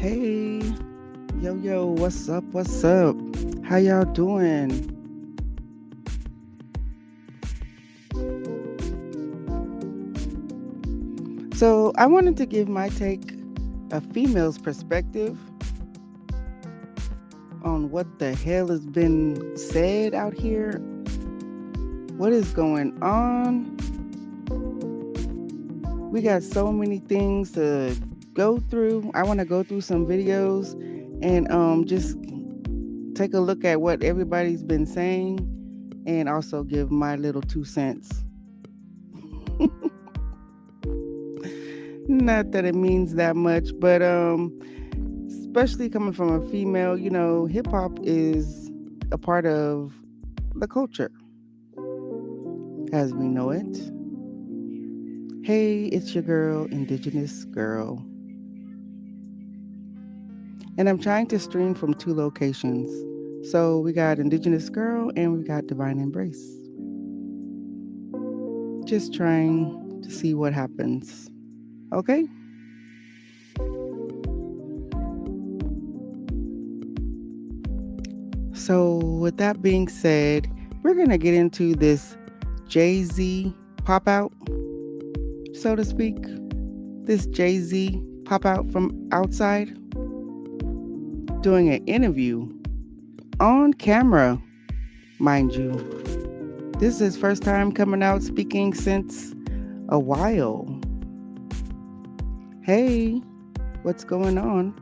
Hey, yo, what's up? What's up? How y'all doing? So, I wanted to give my take, a female's perspective on what the hell has been said out here. What is going on? We got so many things to go through. I want to go through some videos and just take a look at what everybody's been saying and also give my little 2 cents. Not that it means that much, but especially coming from a female, hip hop is a part of the culture as we know it. Hey, it's your girl, Indigenous Girl. And I'm trying to stream from 2 locations. So we got Indigenous Girl and we got Divine Embrace. Just trying to see what happens. Okay? So, with that being said, we're going to get into this Jay-Z pop out, so to speak. This Jay-Z pop out from outside, doing an interview on camera, mind you. This is his first time coming out speaking since a while. Hey, what's going on?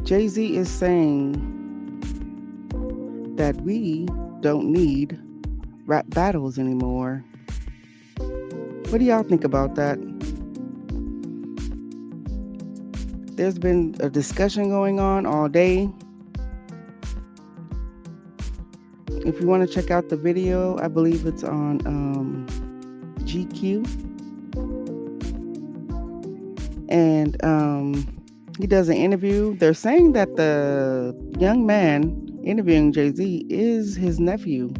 Jay-Z is saying that we don't need rap battles anymore. What do y'all think about that? There's been a discussion going on all day. If you want to check out the video, I believe it's on GQ. And he does an interview. They're saying that the young man interviewing Jay-Z is his nephew.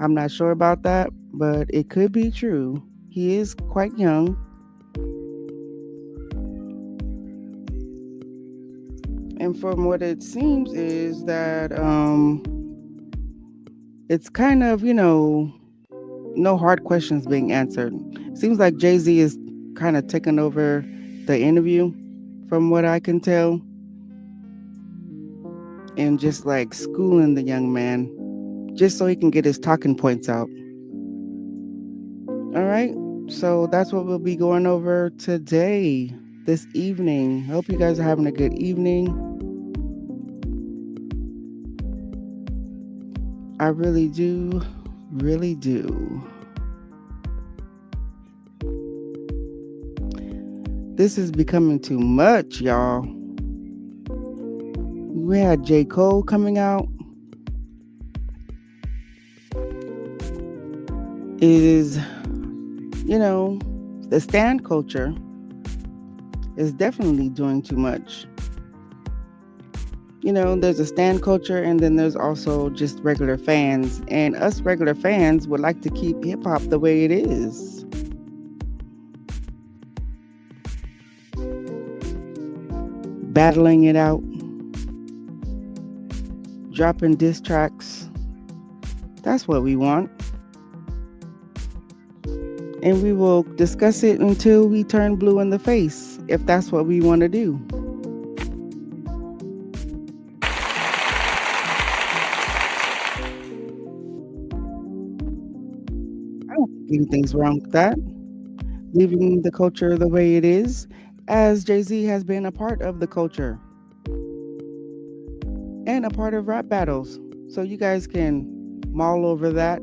I'm not sure about that, but it could be true. He is quite young. And from what it seems is that it's kind of, no hard questions being answered. Seems like Jay-Z is kind of taking over the interview from what I can tell. And just like schooling the young man just so he can get his talking points out. All right. So that's what we'll be going over today, this evening. Hope you guys are having a good evening. I really do. This is becoming too much, y'all. We had J. Cole coming out. Is, the stan culture is definitely doing too much. There's a stan culture and then there's also just regular fans. And us regular fans would like to keep hip hop the way it is. Battling it out. Dropping diss tracks. That's what we want. And we will discuss it until we turn blue in the face, if that's what we want to do. I don't think anything's wrong with that. Leaving the culture the way it is, as Jay-Z has been a part of the culture and a part of rap battles. So you guys can mull over that.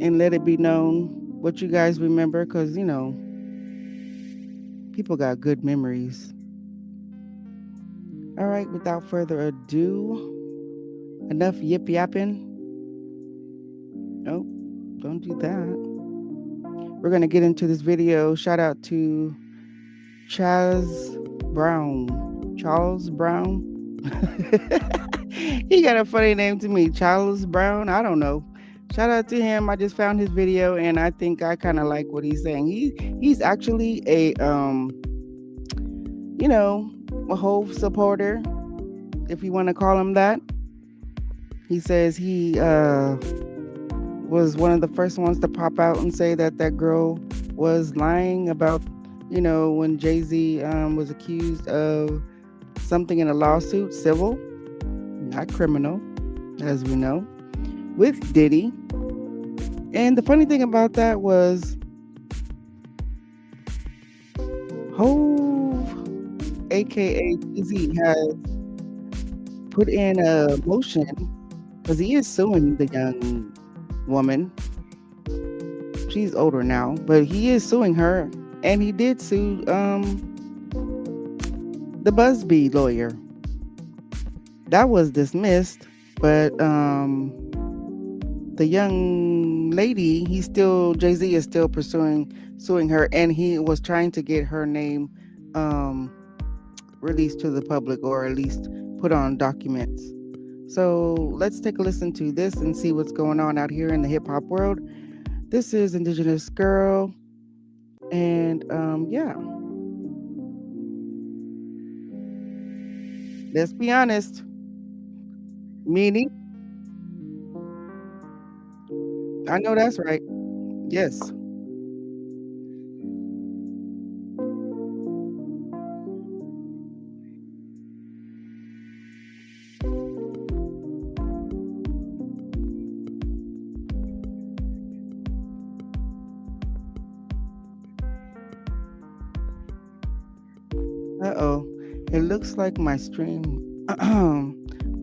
And let it be known what you guys remember, because, people got good memories. All right, without further ado, enough yip yapping. Oh, don't do that. We're going to get into this video. Shout out to Charles Brown. He got a funny name to me. Charles Brown. I don't know. Shout out to him. I just found his video and I think I kind of like what he's saying. He's actually a a Hove supporter, if you want to call him that. He says he was one of the first ones to pop out and say that girl was lying about, when Jay-Z was accused of something in a lawsuit, civil, not criminal, as we know, with Diddy. And the funny thing about that was Hove, aka Jay-Z, has put in a motion because he is suing the young woman. She's older now, but he is suing her, and he did sue the Busby lawyer. That was dismissed, but the young lady, Jay-Z is still suing her, and he was trying to get her name released to the public, or at least put on documents. So let's take a listen to this and see what's going on out here in the hip-hop world. This is Indigenous Girl, and yeah. Let's be honest. Meaning, I know that's right. Yes. Uh-oh. It looks like my stream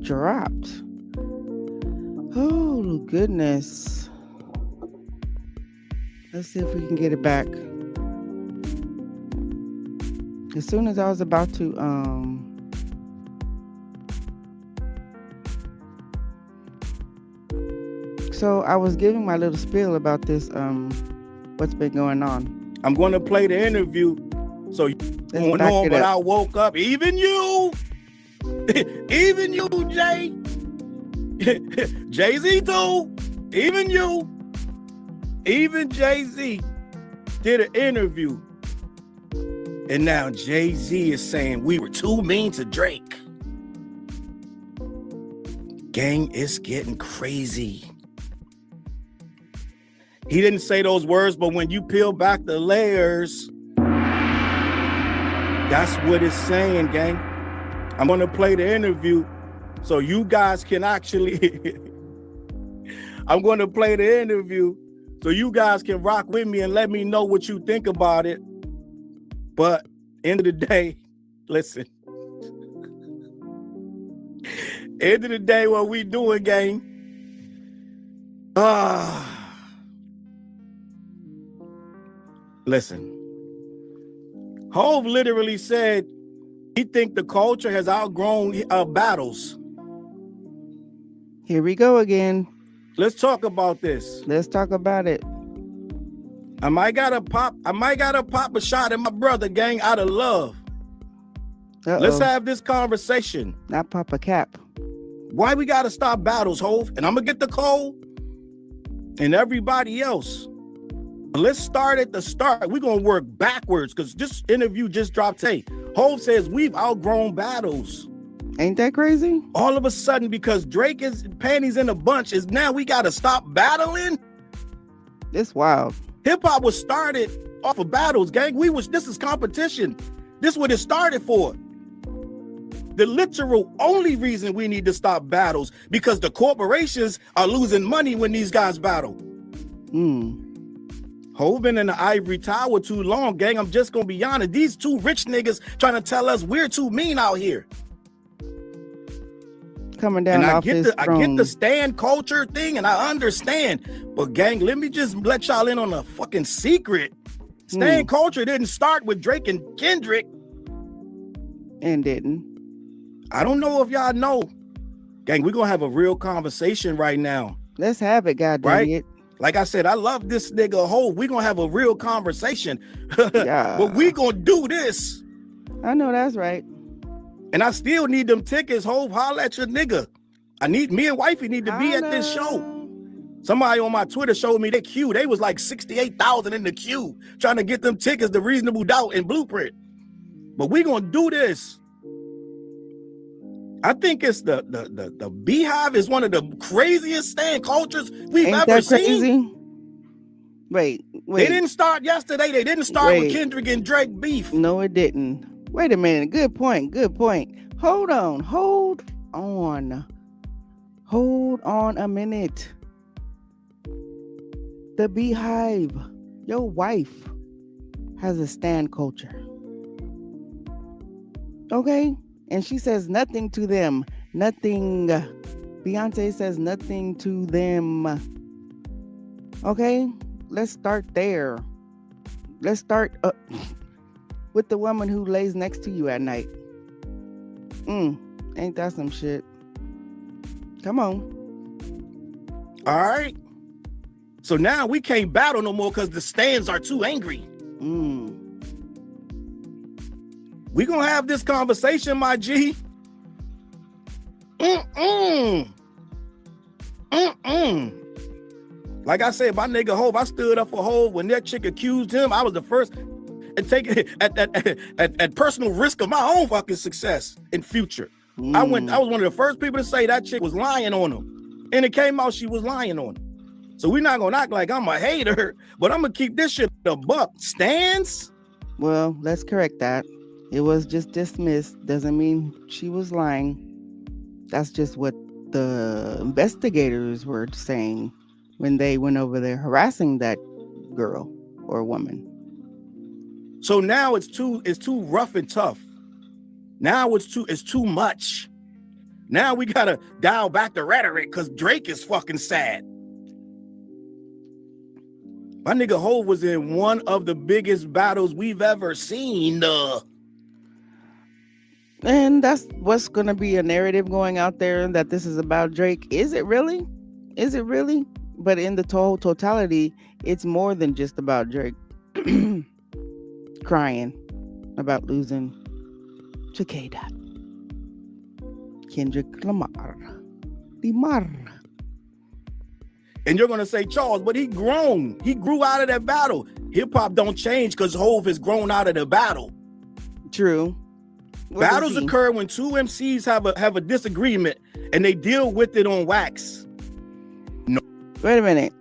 dropped. Oh, goodness. Let's see if we can get it back. As soon as I was about to so I was giving my little spiel about this what's been going on. I'm going to play the interview so you won't know, but I woke up. Even you, even you, Jay, Jay-Z too, even you, even Jay-Z did an interview. And now Jay-Z is saying we were too mean to Drake. Gang, it's getting crazy. He didn't say those words, but when you peel back the layers, that's what it's saying, gang. I'm going to play the interview so you guys can actually... I'm going to play the interview so you guys can rock with me and let me know what you think about it. But end of the day, listen. End of the day, what we doing, gang? Listen. Hove literally said he think the culture has outgrown battles. Here we go again. Let's talk about this. Let's talk about it. I might gotta pop a shot at my brother, gang, out of love. Uh-oh. Let's have this conversation. Not pop a cap. Why we gotta stop battles, Hove? And I'm gonna get the Cole and everybody else. Let's start at the start. We're gonna work backwards because this interview just dropped today. Hove says we've outgrown battles. Ain't that crazy? All of a sudden, because Drake is panties in a bunch, is now we gotta stop battling? It's wild. Hip-hop was started off of battles, gang. This is competition. This is what it started for. The literal only reason we need to stop battles because the corporations are losing money when these guys battle. Hove been in the ivory tower too long, gang. I'm just gonna be honest. These two rich niggas trying to tell us we're too mean out here. Coming down off his throne. I get the stand culture thing, and I understand. But gang, let me just let y'all in on a fucking secret. Stand culture didn't start with Drake and Kendrick. And didn't. I don't know if y'all know. Gang, we're gonna have a real conversation right now. Let's have it, goddamn right? it. Like I said, I love this nigga Hove. We're gonna have a real conversation. Yeah. But we gonna do this. I know that's right. And I still need them tickets, Hove. Holla at your nigga. Me and wifey need to be at this show. Somebody on my Twitter showed me their queue. They was like 68,000 in the queue trying to get them tickets to Reasonable Doubt and Blueprint. But we gonna do this. I think it's the Beehive is one of the craziest stand cultures we've ever seen. Wait. They didn't start yesterday. They didn't start with Kendrick and Drake beef. No, it didn't. Wait a minute. Good point. Hold on a minute. The Beehive, your wife, has a stan culture. Okay? And she says nothing to them. Nothing. Beyonce says nothing to them. Okay? Let's start there. Let's start with the woman who lays next to you at night. Ain't that some shit? Come on. All right. So now we can't battle no more because the stands are too angry. We gonna have this conversation, my G. Like I said, my nigga Hov, I stood up for Hov when that chick accused him. I was the first and take it at personal risk of my own fucking success in future. I was one of the first people to say that chick was lying on him. And it came out she was lying on him. So we're not gonna act like I'm a hater, but I'm gonna keep this shit a buck. Stands? Well, let's correct that. It was just dismissed. Doesn't mean she was lying. That's just what the investigators were saying when they went over there harassing that girl or woman. So now it's too rough and tough. Now it's too much. Now we gotta dial back the rhetoric because Drake is fucking sad. My nigga Hov was in one of the biggest battles we've ever seen. And that's what's going to be a narrative going out there that this is about Drake. Is it really? But in the totality, it's more than just about Drake crying about losing to K-Dot. Kendrick Lamar. And you're going to say, Charles, but he grown. He grew out of that battle. Hip-hop don't change because Hov has grown out of the battle. True. Battles occur when two MCs have a disagreement and they deal with it on wax. No. Wait a minute.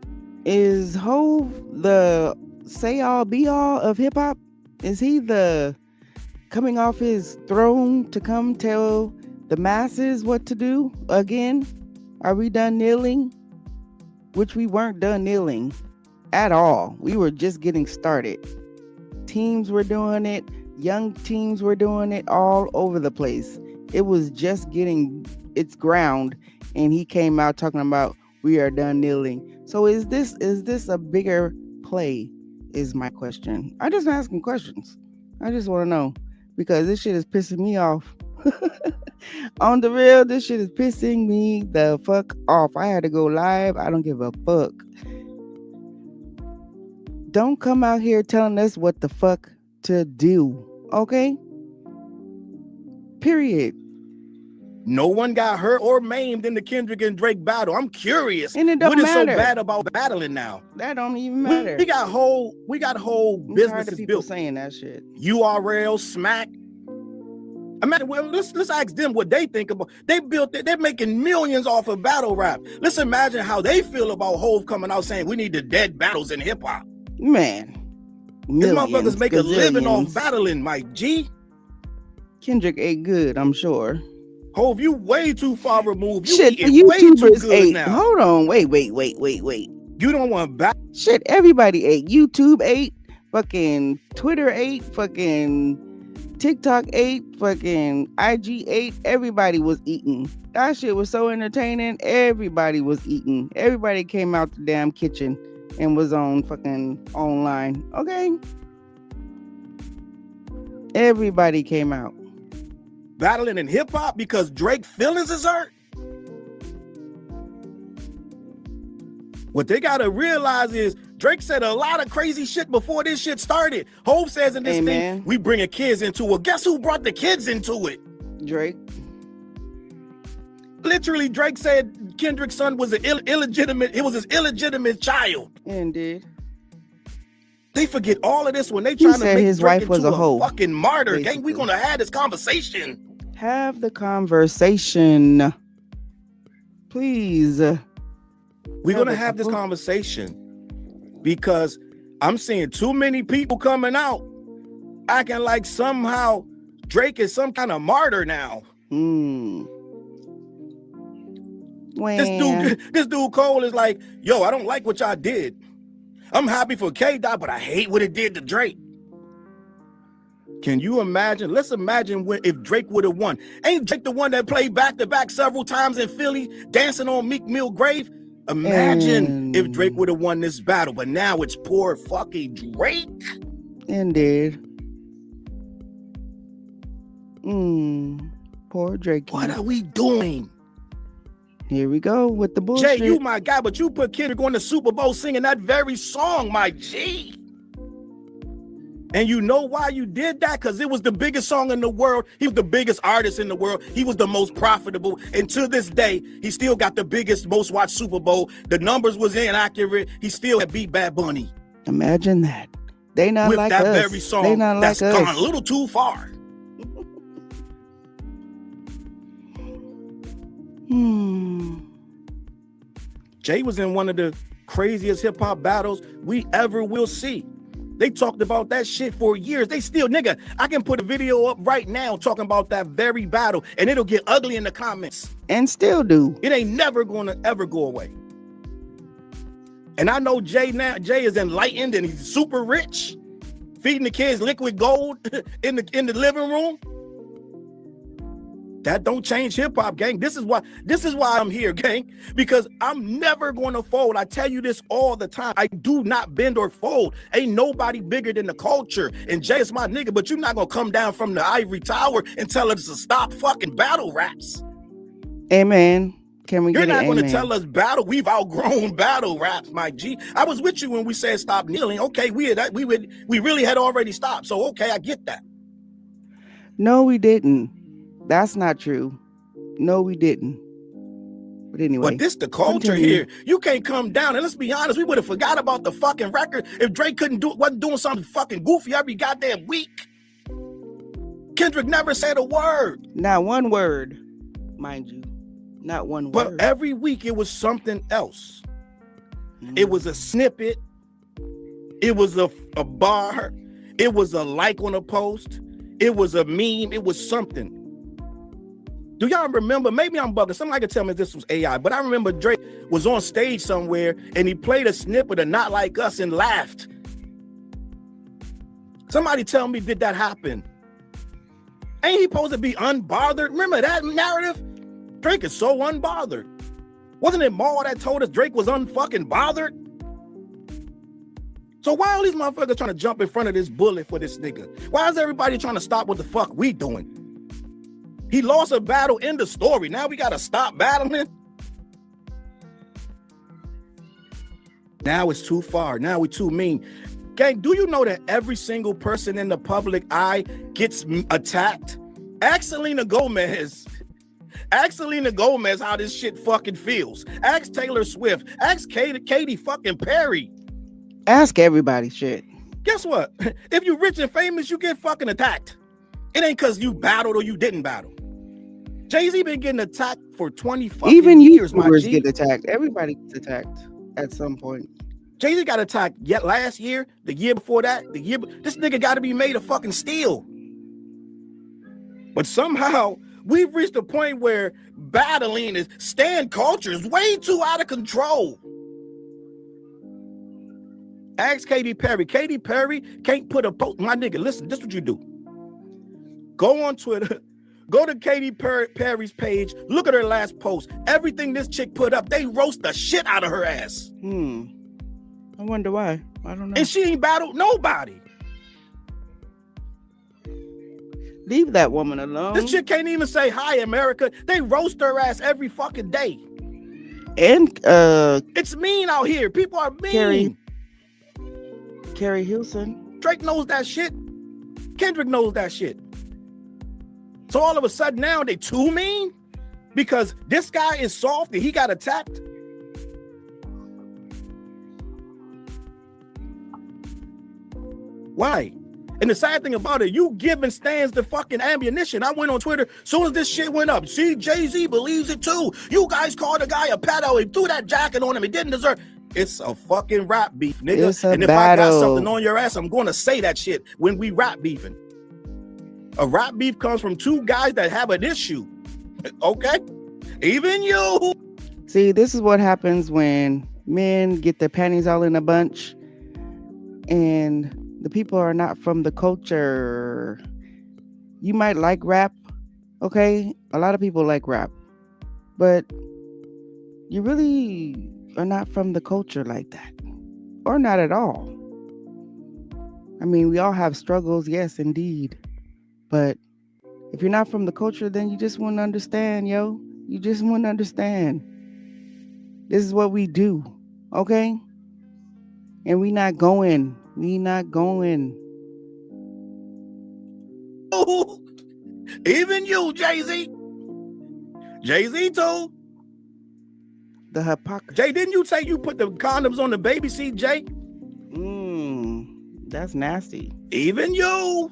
Is Hov the say all be all of hip hop? Is he the coming off his throne to come tell the masses what to do again? Are we done kneeling? Which we weren't done kneeling at all. We were just getting started. Teams were doing it. Young teams were doing it all over the place. It was just getting its ground, and he came out talking about we are done kneeling. So is this a bigger play? Is my question. I'm just asking questions. I just want to know because this shit is pissing me off. On the real, this shit is pissing me the fuck off. I had to go live. I don't give a fuck. Don't come out here telling us what the fuck to do, okay? Period. No one got hurt or maimed in the Kendrick and Drake battle. I'm curious. And it don't what is matter. so bad about battling now? That don't even matter. We got whole businesses people built. Saying that shit. URL, Smack. I mean, well, let's ask them what they think about. They built it. They're making millions off of battle rap. Let's imagine how they feel about Hov coming out saying we need the dead battles in hip hop. Man, these motherfuckers make a living off battling, Mike G. Kendrick ate good, I'm sure. Hov, you way too far removed. You shit, eating way too good ate. Now. Hold on, wait. You don't want back. Shit, everybody ate. YouTube ate. Fucking Twitter ate. Fucking TikTok ate. Fucking IG ate. Everybody was eating. That shit was so entertaining. Everybody was eating. Everybody came out the damn kitchen and was on fucking online. Okay? Everybody came out. Battling in hip hop because Drake feelings is hurt. What they gotta realize is Drake said a lot of crazy shit before this shit started. Hov says in this thing, we bringing kids into it. Guess who brought the kids into it? Drake. Literally, Drake said Kendrick's son was an illegitimate. It was his illegitimate child. Indeed. They forget all of this when they trying to make his Drake wife was into a hoe, fucking martyr. basically. Gang, we gonna have this conversation. Have the conversation, please. We're gonna have this conversation because I'm seeing too many people coming out acting like somehow Drake is some kind of martyr now. This dude Cole is like, yo, I don't like what y'all did. I'm happy for K-Dot, but I hate what it did to Drake. Can you imagine? Let's imagine if Drake would have won. Ain't Drake the one that played back-to-back several times in Philly, dancing on Meek Mill grave? Imagine if Drake would have won this battle, but now it's poor fucking Drake. Indeed. Poor Drake. What are we doing? Here we go with the bullshit. Jay, you my guy, but you put Kendrick on the Super Bowl singing that very song, my G. And you know why you did that? Because it was the biggest song in the world. He was the biggest artist in the world. He was the most profitable. And to this day, he still got the biggest, most watched Super Bowl. The numbers was inaccurate. He still had beat Bad Bunny. Imagine that. They not with like that us. very song they not that's like gone us. a little too far. Jay was in one of the craziest hip hop battles we ever will see. They talked about that shit for years. They still, nigga, I can put a video up right now talking about that very battle and it'll get ugly in the comments. And still do. It ain't never gonna ever go away. And I know Jay now, Jay is enlightened and he's super rich, feeding the kids liquid gold in the living room. That don't change hip hop, gang. This is why I'm here, gang, because I'm never going to fold. I tell you this all the time. I do not bend or fold. Ain't nobody bigger than the culture. And Jay is my nigga, but you're not going to come down from the ivory tower and tell us to stop fucking battle raps. Amen. Can we You're get not it? going to tell us battle. We've outgrown battle raps, my G. I was with you when we said stop kneeling. Okay, we really had already stopped. So okay, I get that. No, we didn't. That's not true. No, we didn't. But anyway. But this the culture here. You can't come down. And let's be honest, we would have forgot about the fucking record if Drake wasn't doing something fucking goofy every goddamn week. Kendrick never said a word. Not one word, mind you. Not one word. But every week it was something else. It was a snippet. It was a bar. It was a like on a post. It was a meme. It was something. Do y'all remember? Maybe I'm bugging. Somebody could tell me if this was AI, but I remember Drake was on stage somewhere and he played a snippet of Not Like Us and laughed. Somebody tell me, did that happen? Ain't he supposed to be unbothered? Remember that narrative? Drake is so unbothered. Wasn't it Maul that told us Drake was unfucking bothered? So why all these motherfuckers trying to jump in front of this bullet for this nigga? Why is everybody trying to stop what the fuck we doing? He lost a battle in the story. Now we got to stop battling. Now it's too far. Now we too mean. Gang, do you know that every single person in the public eye gets attacked? Ask Selena Gomez. Ask Selena Gomez how this shit fucking feels. Ask Taylor Swift. Ask Katy fucking Perry. Ask everybody shit. Guess what? If you rich and famous, you get fucking attacked. It ain't because you battled or you didn't battle. Jay-Z been getting attacked for 20 fucking Even years, my YouTubers G. get attacked. Everybody gets attacked at some point. Jay-Z got attacked yet last year, the year before that, this nigga got to be made of fucking steel. But somehow we've reached a point where battling is stand culture is way too out of control. Ask Katy Perry. Katy Perry can't put a post. My nigga, listen, this is what you do. Go on Twitter, go to Katy Perry's page, look at her last post. Everything this chick put up, they roast the shit out of her ass. I wonder why. I don't know. And she ain't battled nobody. Leave that woman alone. This chick can't even say hi, America. They roast her ass every fucking day. And it's mean out here. People are mean. Carrie Hilson. Drake knows that shit. Kendrick knows that shit. So all of a sudden now they too mean? because this guy is soft and he got attacked. Why? And the sad thing about it, you giving Stans the fucking ammunition. I went on Twitter, soon as this shit went up. See, Jay-Z believes it too. You guys called a guy a pedo. He threw that jacket on him. He didn't deserve. It's a fucking rap beef, nigga. It's a and if battle. I got something on your ass, I'm going to say that shit when we rap beefing. A rap beef comes from two guys that have an issue. Okay? Even you. See, this is what happens when men get their panties all in a bunch and the people are not from the culture. You might like rap, okay? A lot of people like rap, but you really are not from the culture like that, or not at all. I mean, we all have struggles, yes, indeed, but if you're not from the culture, then you just wouldn't understand, yo. You just wouldn't understand. This is what we do, okay? And we not going. Even you, Jay-Z. Jay-Z too. The hypocrisy. Jay, didn't you say you put the condoms on the baby seat, Jay? That's nasty. Even you.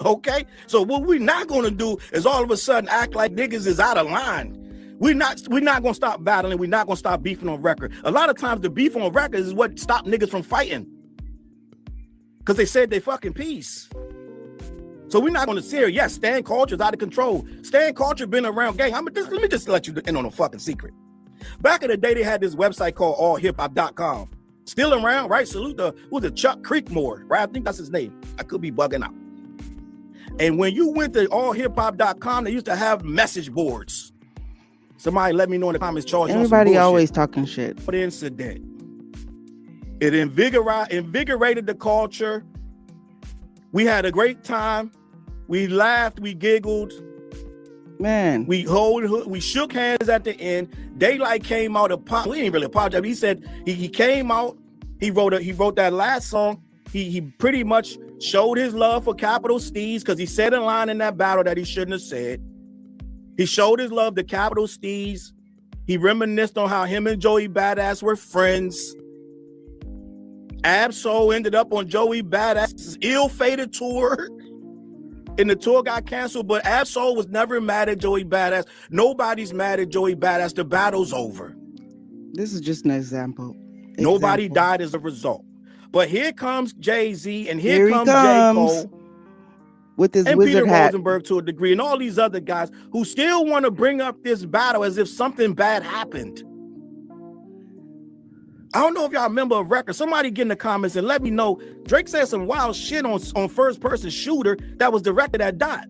Okay? So what we're not going to do is all of a sudden act like niggas is out of line. We're not going to stop battling. We're not going to stop beefing on record. A lot of times the beef on record is what stopped niggas from fighting. Because they said they fucking peace. So we're not going to sit here. Yes, Stan culture is out of control. Stan culture been around, gang. Let me just let you in on a fucking secret. Back in the day, they had this website called allhiphop.com. Still around, right? Salute Chuck Creekmore, right? I think that's his name. I could be bugging out. And when you went to allhiphop.com, they used to have message boards. Somebody let me know in the comments, Charles. Everybody always talking shit. What incident? It invigorated the culture. We had a great time. We laughed. We giggled. Man. We shook hands at the end. Daylight came out. We didn't really apologize. He said he came out. He wrote that last song. He pretty much showed his love for Capital Steez because he said a line in that battle that he shouldn't have said. He showed his love to Capital Steez. He reminisced on how him and Joey Badass were friends. Ab-Soul ended up on Joey Badass's ill-fated tour. And the tour got canceled, but Ab-Soul was never mad at Joey Badass. Nobody's mad at Joey Badass. The battle's over. This is just an example. Nobody died as a result. But here comes Jay-Z and here comes J. Cole. With his and wizard Peter hat. Rosenberg to a degree, and all these other guys who still want to bring up this battle as if something bad happened. I don't know if y'all remember a record. Somebody get in the comments and let me know. Drake said some wild shit on First Person Shooter that was directed at Dot.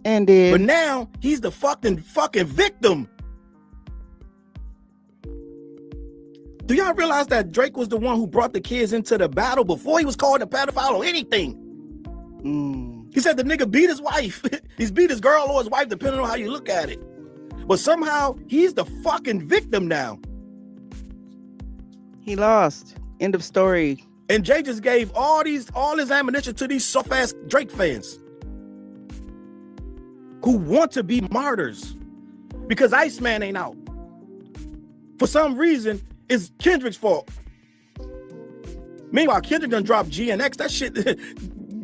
And then, but now he's the fucking victim. Do y'all realize that Drake was the one who brought the kids into the battle before he was called a pedophile or anything? He said the nigga beat his wife. He's beat his girl or his wife, depending on how you look at it. But somehow he's the fucking victim now. He lost. End of story. And Jay just gave all his ammunition to these soft-ass Drake fans who want to be martyrs because Iceman ain't out. For some reason, it's Kendrick's fault. Meanwhile, Kendrick done dropped GNX. That shit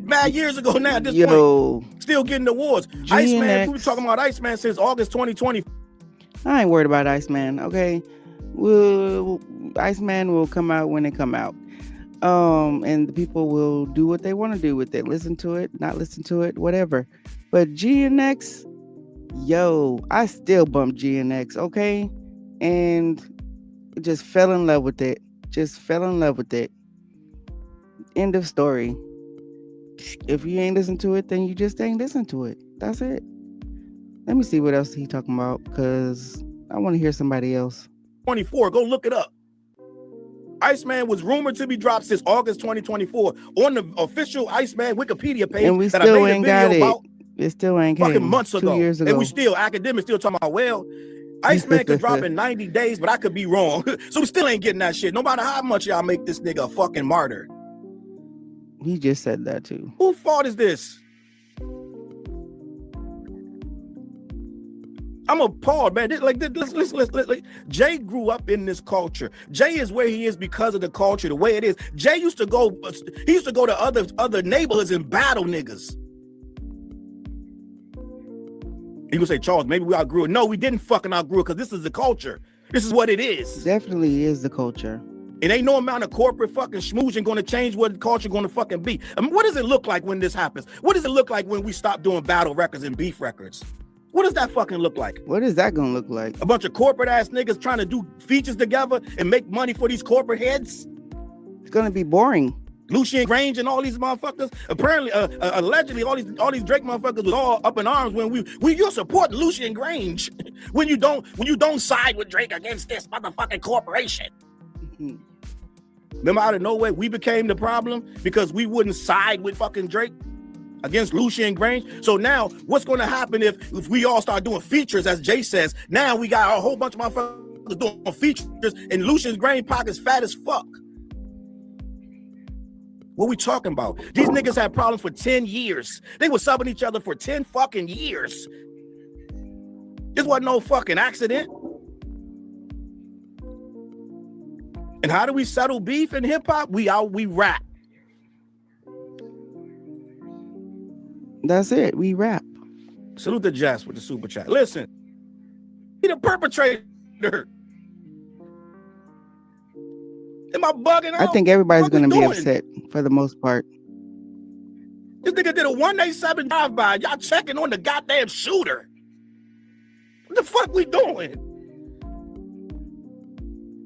mad years ago now at this point. Still getting awards. GNX. Iceman, we were talking about Iceman since August 2020. I ain't worried about Iceman, okay? Iceman will come out when it come out. And the people will do what they want to do with it. Listen to it, not listen to it, whatever. But GNX, yo, I still bump GNX, okay? And just fell in love with it. End of story. If you ain't listen to it, then you just ain't listen to it. That's it. Let me see what else he talking about, because I want to hear somebody else. 24, go look it up. Iceman was rumored to be dropped since August 2024 on the official Iceman Wikipedia page. And we that still I made ain't a got video it. About it still ain't came. Fucking months ago. 2 years ago. And we still, academics still talking about, well, Iceman could drop in 90 days, but I could be wrong. So we still ain't getting that shit. No matter how much y'all make this nigga a fucking martyr. He just said that too. Whose fault is this? I'm appalled, man. Jay grew up in this culture. Jay is where he is because of the culture, the way it is. Jay used to go. He used to go to other neighborhoods and battle niggas. You gonna say, Charles, maybe we outgrew it. No, we didn't fucking outgrew it because this is the culture. This is what it is. Definitely is the culture. It ain't no amount of corporate fucking schmoozing going to change what the culture going to fucking be. I mean, what does it look like when this happens? What does it look like when we stop doing battle records and beef records? What does that fucking look like? What is that gonna look like? A bunch of corporate ass niggas trying to do features together and make money for these corporate heads? It's gonna be boring. Lucian Grange and all these motherfuckers. Apparently, allegedly, all these Drake motherfuckers was all up in arms when you support Lucian Grange when you don't side with Drake against this motherfucking corporation. Mm-hmm. Remember, out of nowhere, we became the problem because we wouldn't side with fucking Drake against Lucian Grange. So now, what's going to happen if we all start doing features, as Jay says? Now we got a whole bunch of motherfuckers doing features, and Lucian Grange pockets fat as fuck. What we talking about? These niggas had problems for 10 years. They were subbing each other for 10 fucking years. This wasn't no fucking accident. And how do we settle beef in hip hop? We rap. That's it. We rap. Salute to Jess with the super chat. Listen, he the perpetrator. Am I bugging out? I think everybody's going to be upset for the most part. This nigga did a 187 drive-by. Y'all checking on the goddamn shooter. What the fuck we doing?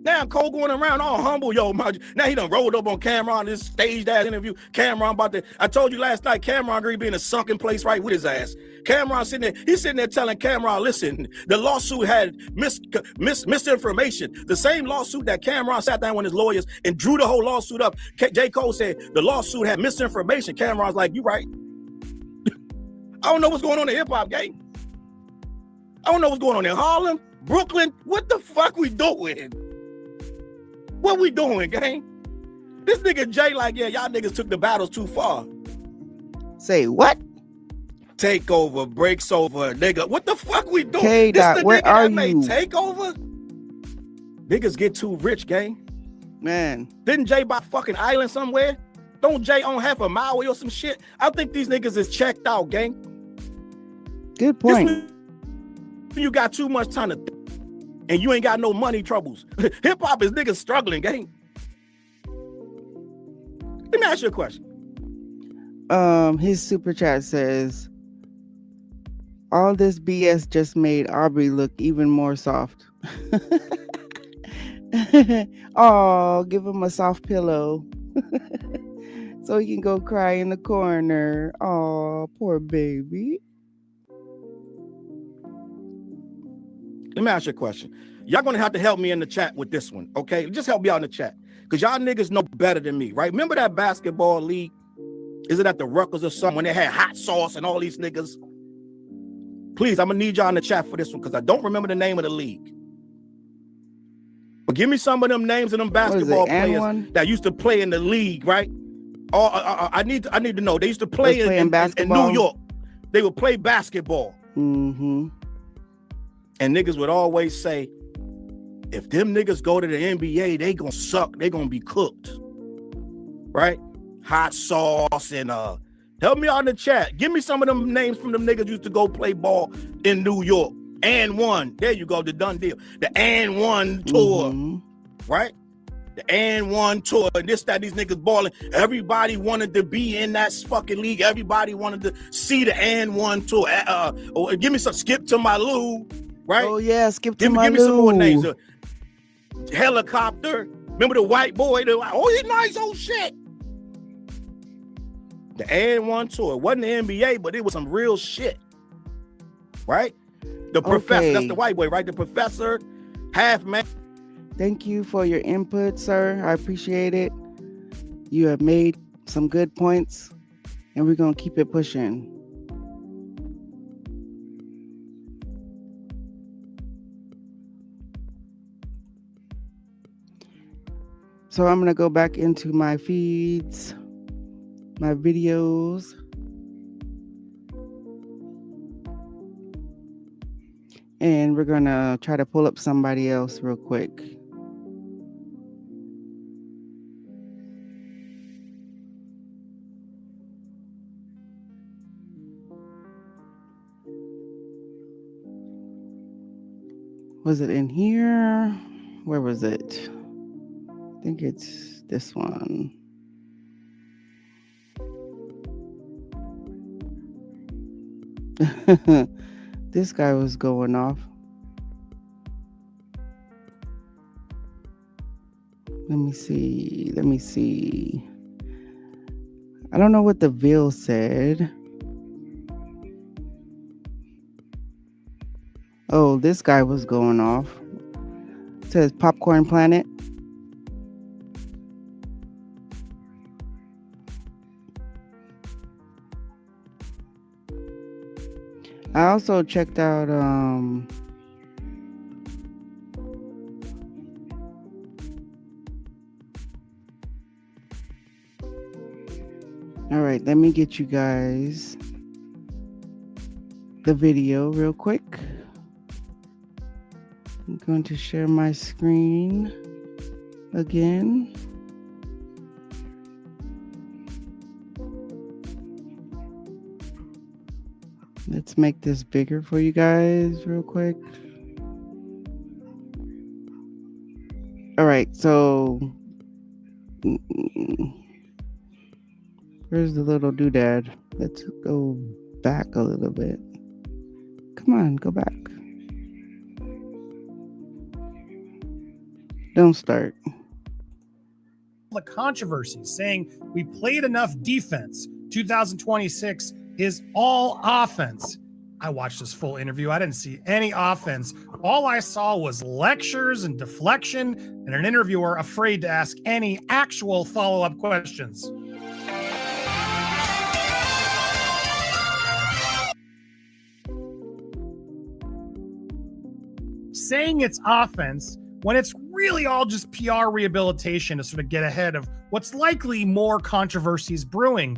Now Cole going around all humble, yo. Now he done rolled up on Cameron, this staged ass interview. Cameron I told you last night, Cameron agreed to be in a sunken place right with his ass. Cameron he's sitting there telling Cameron, listen, the lawsuit had misinformation. The same lawsuit that Cameron sat down with his lawyers and drew the whole lawsuit up. J. Cole said the lawsuit had misinformation. Cameron's like, you right. I don't know what's going on in hip hop game. I don't know what's going on in Harlem, Brooklyn. What the fuck we doing? What we doing, gang? This nigga Jay like, yeah, y'all niggas took the battles too far. Say what? Takeover, breaks over, nigga. What the fuck we doing? K-Dot, where are you? Takeover? Niggas get too rich, gang. Man. Didn't Jay buy fucking island somewhere? Don't Jay own half a mile or some shit? I think these niggas is checked out, gang. Good point. You got too much time to and you ain't got no money troubles. Hip hop is niggas struggling, gang. Let me ask you a question. His super chat says, all this BS just made Aubrey look even more soft. Oh, give him a soft pillow so he can go cry in the corner. Oh, poor baby. Let me ask you a question. Y'all gonna have to help me in the chat with this one, okay? Just help me out in the chat. Because y'all niggas know better than me, right? Remember that basketball league? Is it at the Rutgers or something when they had Hot Sauce and all these niggas? Please, I'm gonna need y'all in the chat for this one because I don't remember the name of the league. But give me some of them names of them basketball players that used to play in the league, right? I need to know. They used to play in New York. They would play basketball. Mm-hmm. And niggas would always say, if them niggas go to the NBA, they gonna suck. They gonna be cooked. Right? Hot Sauce and help me out in the chat. Give me some of them names from them niggas used to go play ball in New York. And one. There you go, the done deal. The And One tour. Mm-hmm. Right? The And One tour. And this, that, these niggas balling. Everybody wanted to be in that fucking league. Everybody wanted to see the And One tour. Give me some Skip to My Lou. Right? Oh yeah, Skip to My Lou. Give me some more names. Helicopter. Remember the white boy? Oh, he's nice. Oh shit. The And One tour. It wasn't the NBA, but it was some real shit. Right? The professor. That's the white boy, right? The professor. Half man. Thank you for your input, sir. I appreciate it. You have made some good points, and we're gonna keep it pushing. So I'm going to go back into my feeds, my videos. And we're gonna try to pull up somebody else real quick. Was it in here? Where was it? I think it's this one. This guy was going off. Let me see. I don't know what the Ville said. Oh, this guy was going off. It says Popcorn Planet. I also checked out all right, let me get you guys the video real quick. I'm going to share my screen again. Let's make this bigger for you guys real quick. All right, so where's the little doodad? Let's go back a little bit. Come on, go back. Don't start. The controversy saying we played enough defense. 2026 is all offense. I watched this full interview. I didn't see any offense. All I saw was lectures and deflection and an interviewer afraid to ask any actual follow-up questions. Saying it's offense when it's really all just PR rehabilitation to sort of get ahead of what's likely more controversies brewing.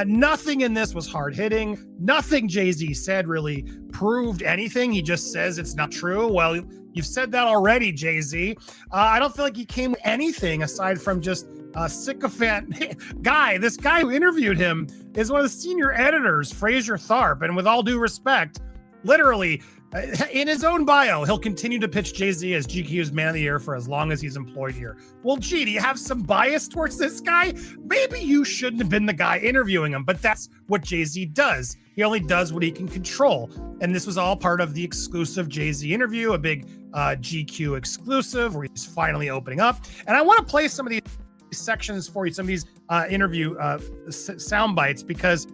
Nothing in this was hard-hitting. Nothing Jay-Z said really proved anything. He just says it's not true. Well, you've said that already, Jay-Z. I don't feel like he came with anything aside from just a sycophant guy. This guy who interviewed him is one of the senior editors, Fraser Tharp, and with all due respect, literally, in his own bio, he'll continue to pitch Jay-Z as GQ's Man of the Year for as long as he's employed here. Well, gee, do you have some bias towards this guy? Maybe you shouldn't have been the guy interviewing him, but that's what Jay-Z does. He only does what he can control. And this was all part of the exclusive Jay-Z interview, a big GQ exclusive where he's finally opening up. And I want to play some of these sections for you, some of these interview sound bites, because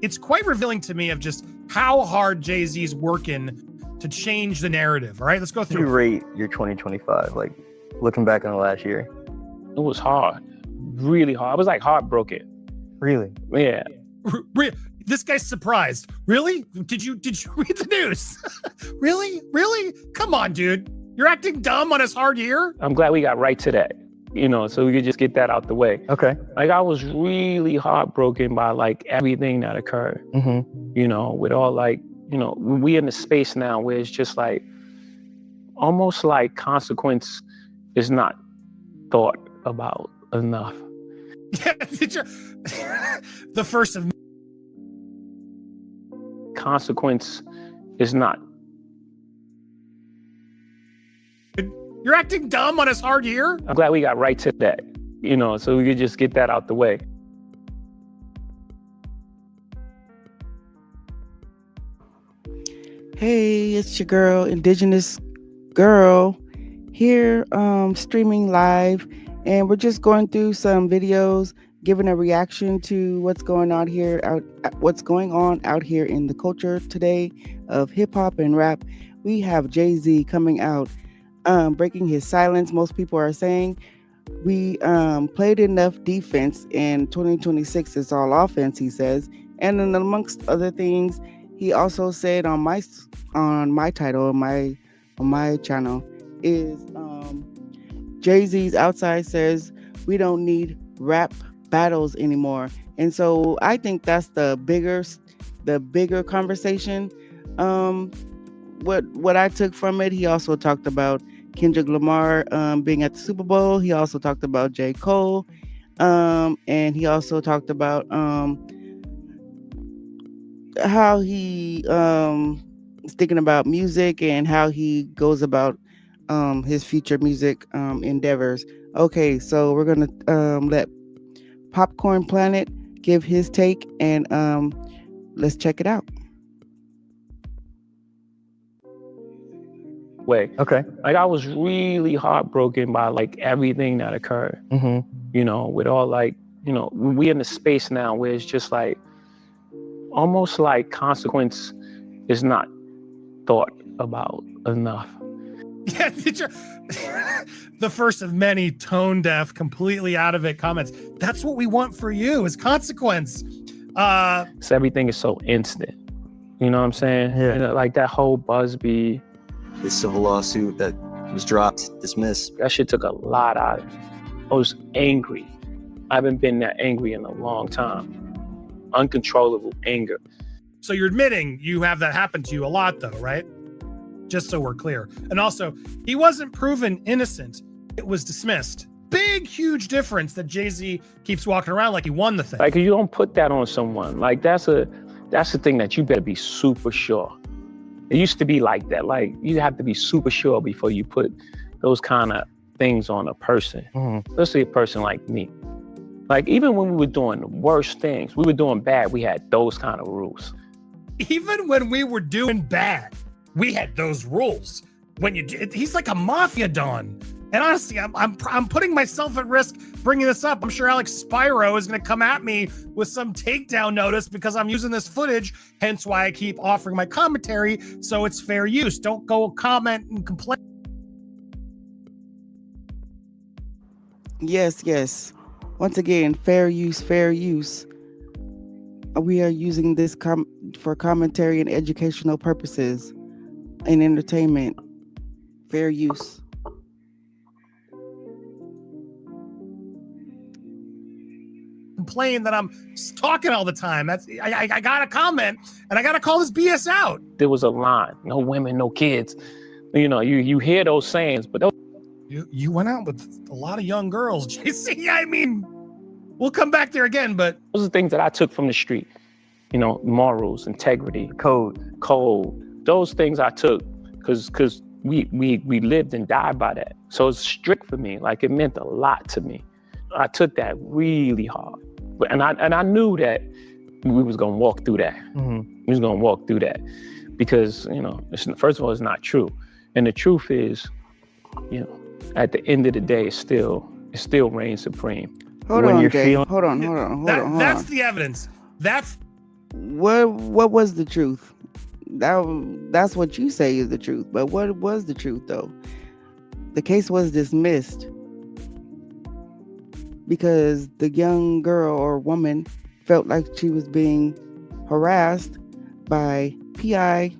it's quite revealing to me of just how hard Jay-Z's working to change the narrative. All right, let's go through. You rate your 2025, like looking back on the last year? It was hard, really hard. I was like heartbroken. Really? Yeah. This guy's surprised. Really? Did you read the news? Really? Come on, dude. You're acting dumb on his hard year? I'm glad we got right to that, so we could just get that out the way. Okay. Like, I was really heartbroken by like everything that occurred, with all like, we in the space now where it's just like, almost like consequence is not thought about enough. The first of consequence is not. You're acting dumb on his hard year? I'm glad we got right to that, so we could just get that out the way. Hey, it's your girl, Indigenous Girl, here streaming live, and we're just going through some videos, giving a reaction to what's going on out here in the culture today of hip hop and rap. We have Jay-Z coming out, breaking his silence. Most people are saying we played enough defense, and 2026 is all offense, he says. And then amongst other things, he also said on my title, on my channel, is Jay-Z's outside says we don't need rap battles anymore. And so I think that's the bigger conversation. what I took from it, he also talked about Kendrick Lamar being at the Super Bowl. He also talked about J. Cole, and he also talked about how he is thinking about music and how he goes about his future music endeavors. Okay, so we're gonna let Popcorn Planet give his take, and let's check it out. Way. Okay. Like I was really heartbroken by like everything that occurred. You know, with all like, you know, we in a space now where it's just like almost like consequence is not thought about enough. Yeah, the first of many tone deaf, completely out of it comments. That's what we want for you is consequence. So everything is so instant. You know what I'm saying? Yeah. You know, like that whole Busby, This civil lawsuit that was dropped, dismissed. that shit took a lot out of me. I was angry. I haven't been that angry in a long time. Uncontrollable anger. So you're admitting you have that happen to you a lot, though, right? Just so we're clear. And also, he wasn't proven innocent. It was dismissed. Big, huge difference that Jay-Z keeps walking around like he won the thing. Like you don't put that on someone. Like that's the thing that you better be super sure. It used to be like that. Like you have to be super sure before you put those kind of things on a person, especially a person like me. Like even when we were doing the worst things, we were doing bad, we had those kind of rules. Even when we were doing bad, we had those rules. When you did, he's like a mafia don. And honestly, I'm putting myself at risk bringing this up. I'm sure Alex Spyro is going to come at me with some takedown notice because I'm using this footage. Hence why I keep offering my commentary, so it's fair use. Don't go comment and complain. Yes. Once again, fair use, fair use. We are using this for commentary and educational purposes and entertainment. Fair use. Complain that I'm talking all the time. That's I gotta comment and I gotta call this BS out. There was a line, no women, no kids. You know, you hear those sayings, but those You went out with a lot of young girls, JC. I mean, we'll come back there again, but are things that I took from the street. You know, morals, integrity, code. Those things I took because we lived and died by that. So it's strict for me. Like it meant a lot to me. I took that really hard. And I knew that we was gonna walk through that. We was gonna walk through that because, you know, first of all, it's not true. And the truth is, you know, at the end of the day, it still reigns supreme. Hold on, Jay. Hold on. That's the evidence. That's what was the truth? That's what you say is the truth. But what was the truth though? The case was dismissed because the young girl or woman felt like she was being harassed by PI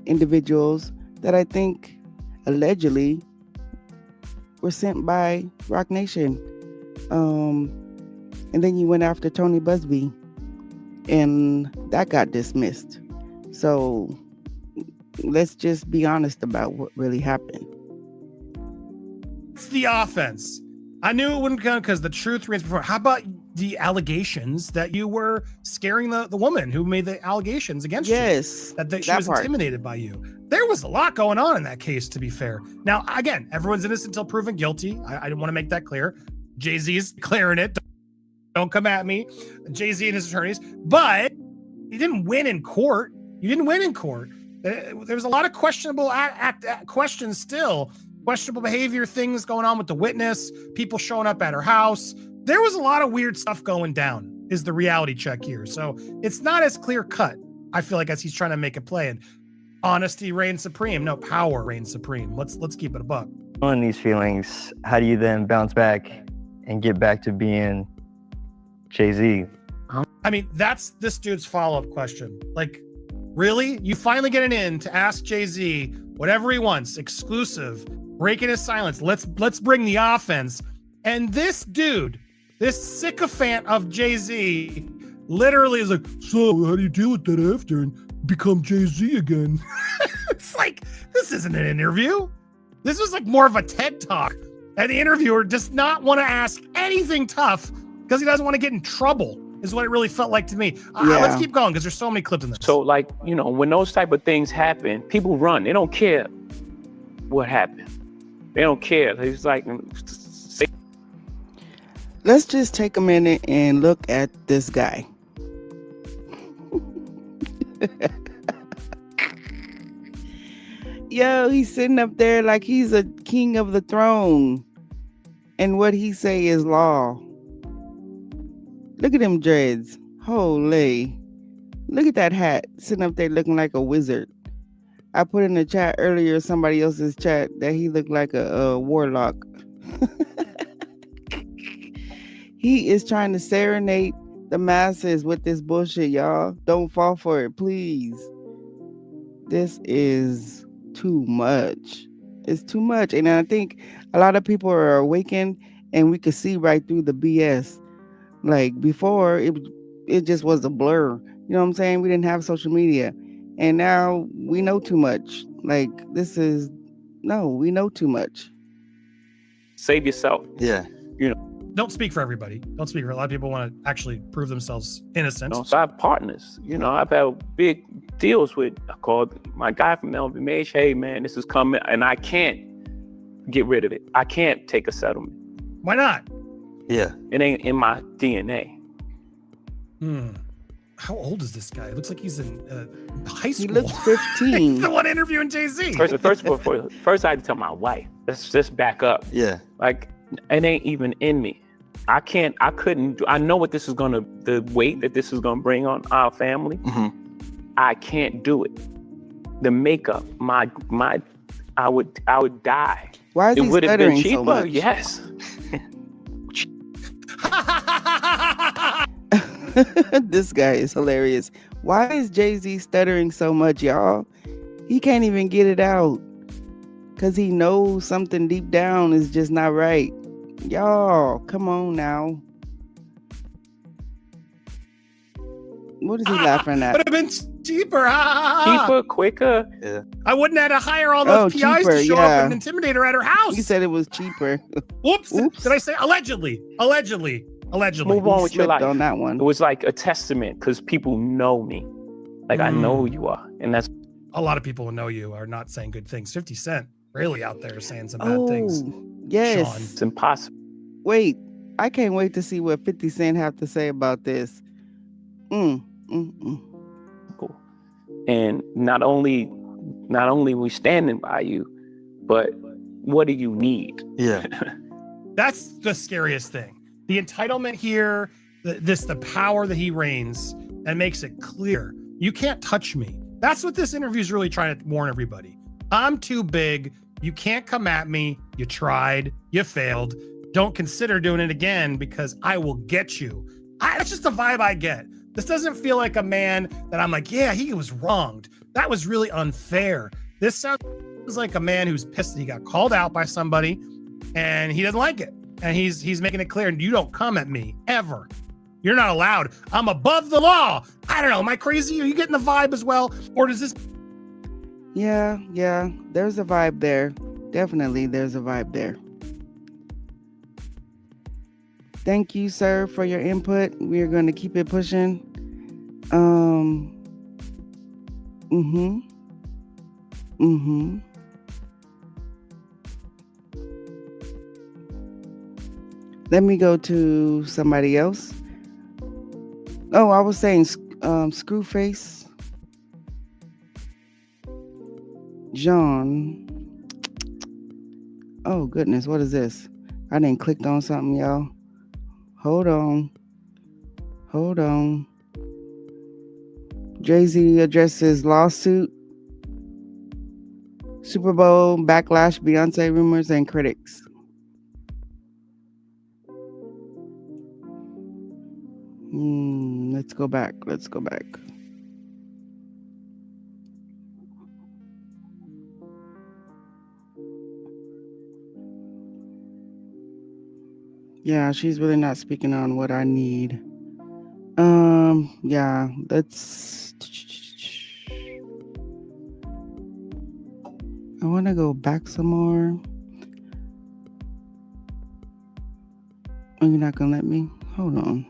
individuals that I think allegedly were sent by Roc Nation. And then you went after Tony Busby and that got dismissed. So let's just be honest about what really happened. It's the offense. I knew it wouldn't come because the truth reigns before. How about the allegations that you were scaring the woman who made the allegations against you? Yes. That she was intimidated by you. There was a lot going on in that case, to be fair. Now, again, everyone's innocent until proven guilty. I didn't want to make that clear. Jay-Z's clearing it. Don't come at me. Jay-Z and his attorneys. But he didn't win in court. You didn't win in court. There was a lot of questionable questions still. Questionable behavior, things going on with the witness, people showing up at her house. There was a lot of weird stuff going down, is the reality check here. So it's not as clear cut, I feel like, as he's trying to make it play. And honesty reigns supreme. No, power reigns supreme. Let's keep it a buck. On these feelings, how do you then bounce back and get back to being Jay-Z? I mean, that's this dude's follow-up question. Like, really? You finally get an in to ask Jay-Z whatever he wants, exclusive, breaking his silence. Let's bring the offense. And this dude, this sycophant of Jay-Z, literally is like, so how do you deal with that after and become Jay-Z again? It's like, this isn't an interview. This was like more of a TED talk. And the interviewer does not want to ask anything tough because he doesn't want to get in trouble, is what it really felt like to me. Let's keep going because there's so many clips in this. So like, when those type of things happen, people run. They don't care what happened. They don't care. It's like, let's just take a minute and look at this guy. Yo, he's sitting up there like he's a king of the throne. And what he say is law. Look at him dreads. Holy. Look at that hat. Sitting up there looking like a wizard. I put in the chat earlier, somebody else's chat, that he looked like a warlock. He is trying to serenade the masses with this bullshit, y'all. Don't fall for it, please. This is too much. It's too much. And I think a lot of people are awakened and we could see right through the BS. Like before, it just was a blur. You know what I'm saying? We didn't have social media. And now we know too much. Like we know too much. Save yourself. Yeah. Don't speak for everybody. Don't speak for a lot of people want to actually prove themselves innocent. So I have partners. I've had big deals with. I called my guy from LVMH. Hey man, this is coming, and I can't get rid of it. I can't take a settlement. Why not? Yeah. It ain't in my DNA. How old is this guy? It looks like he's in high school. He looks 15. He's the one interviewing Jay-Z. First, I had to tell my wife. Let's just back up. Yeah. Like, it ain't even in me. I know what this is the weight that this is gonna bring on our family. Mm-hmm. I can't do it. The makeup, I would die. Why is he It would have been stuttering cheaper. so much? Yes. This guy is hilarious. Why is Jay-Z stuttering so much, y'all? He can't even get it out because he knows something deep down is just not right. Y'all, come on now. What is he laughing at? Would have been cheaper. Cheaper, quicker. Yeah. I wouldn't have to hire all those PIs cheaper, to show yeah. up and intimidate her at her house. He said it was cheaper. Whoops. Oops. Did I say allegedly? Move on with your Slipped life. on that one. It was like a testament because people know me. Like I know who you are, and that's A lot of people who know you are not saying good things. 50 Cent really out there saying some bad things. Yes. Sean. it's impossible. Wait, I can't wait to see what 50 Cent have to say about this. And not only we standing by you, but what do you need? Yeah. That's the scariest thing. The entitlement here, the power that he reigns, and makes it clear you can't touch me. That's what this interview is really trying to warn everybody. I'm too big. You can't come at me. You tried. You failed. Don't consider doing it again because I will get you. That's just the vibe I get. This doesn't feel like a man that I'm like, yeah, he was wronged. That was really unfair. This sounds like a man who's pissed that he got called out by somebody and he doesn't like it. And he's making it clear, you don't come at me ever. You're not allowed. I'm above the law. I don't know. Am I crazy? Are you getting the vibe as well? Or does this? Yeah. There's a vibe there. Definitely, there's a vibe there. Thank you, sir, for your input. We are going to keep it pushing. Let me go to somebody else. Oh, I was saying Screwface John. Oh, goodness. What is this? I didn't click on something, y'all. Hold on. Jay-Z addresses lawsuit, Super Bowl backlash, Beyonce rumors, and critics. Let's go back. Yeah, she's really not speaking on what I need. Yeah, let's I want to go back some more. Oh, you're not going to let me? Hold on.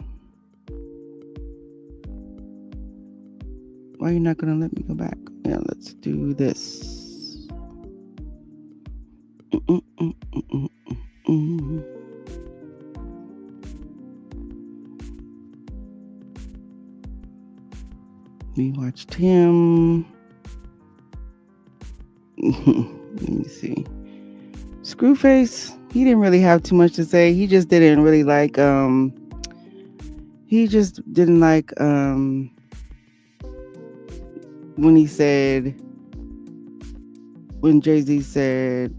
Why are you not going to let me go back? Yeah, let's do this. We watched him. Let me see. Screwface, he didn't really have too much to say. He just didn't really like when Jay-Z said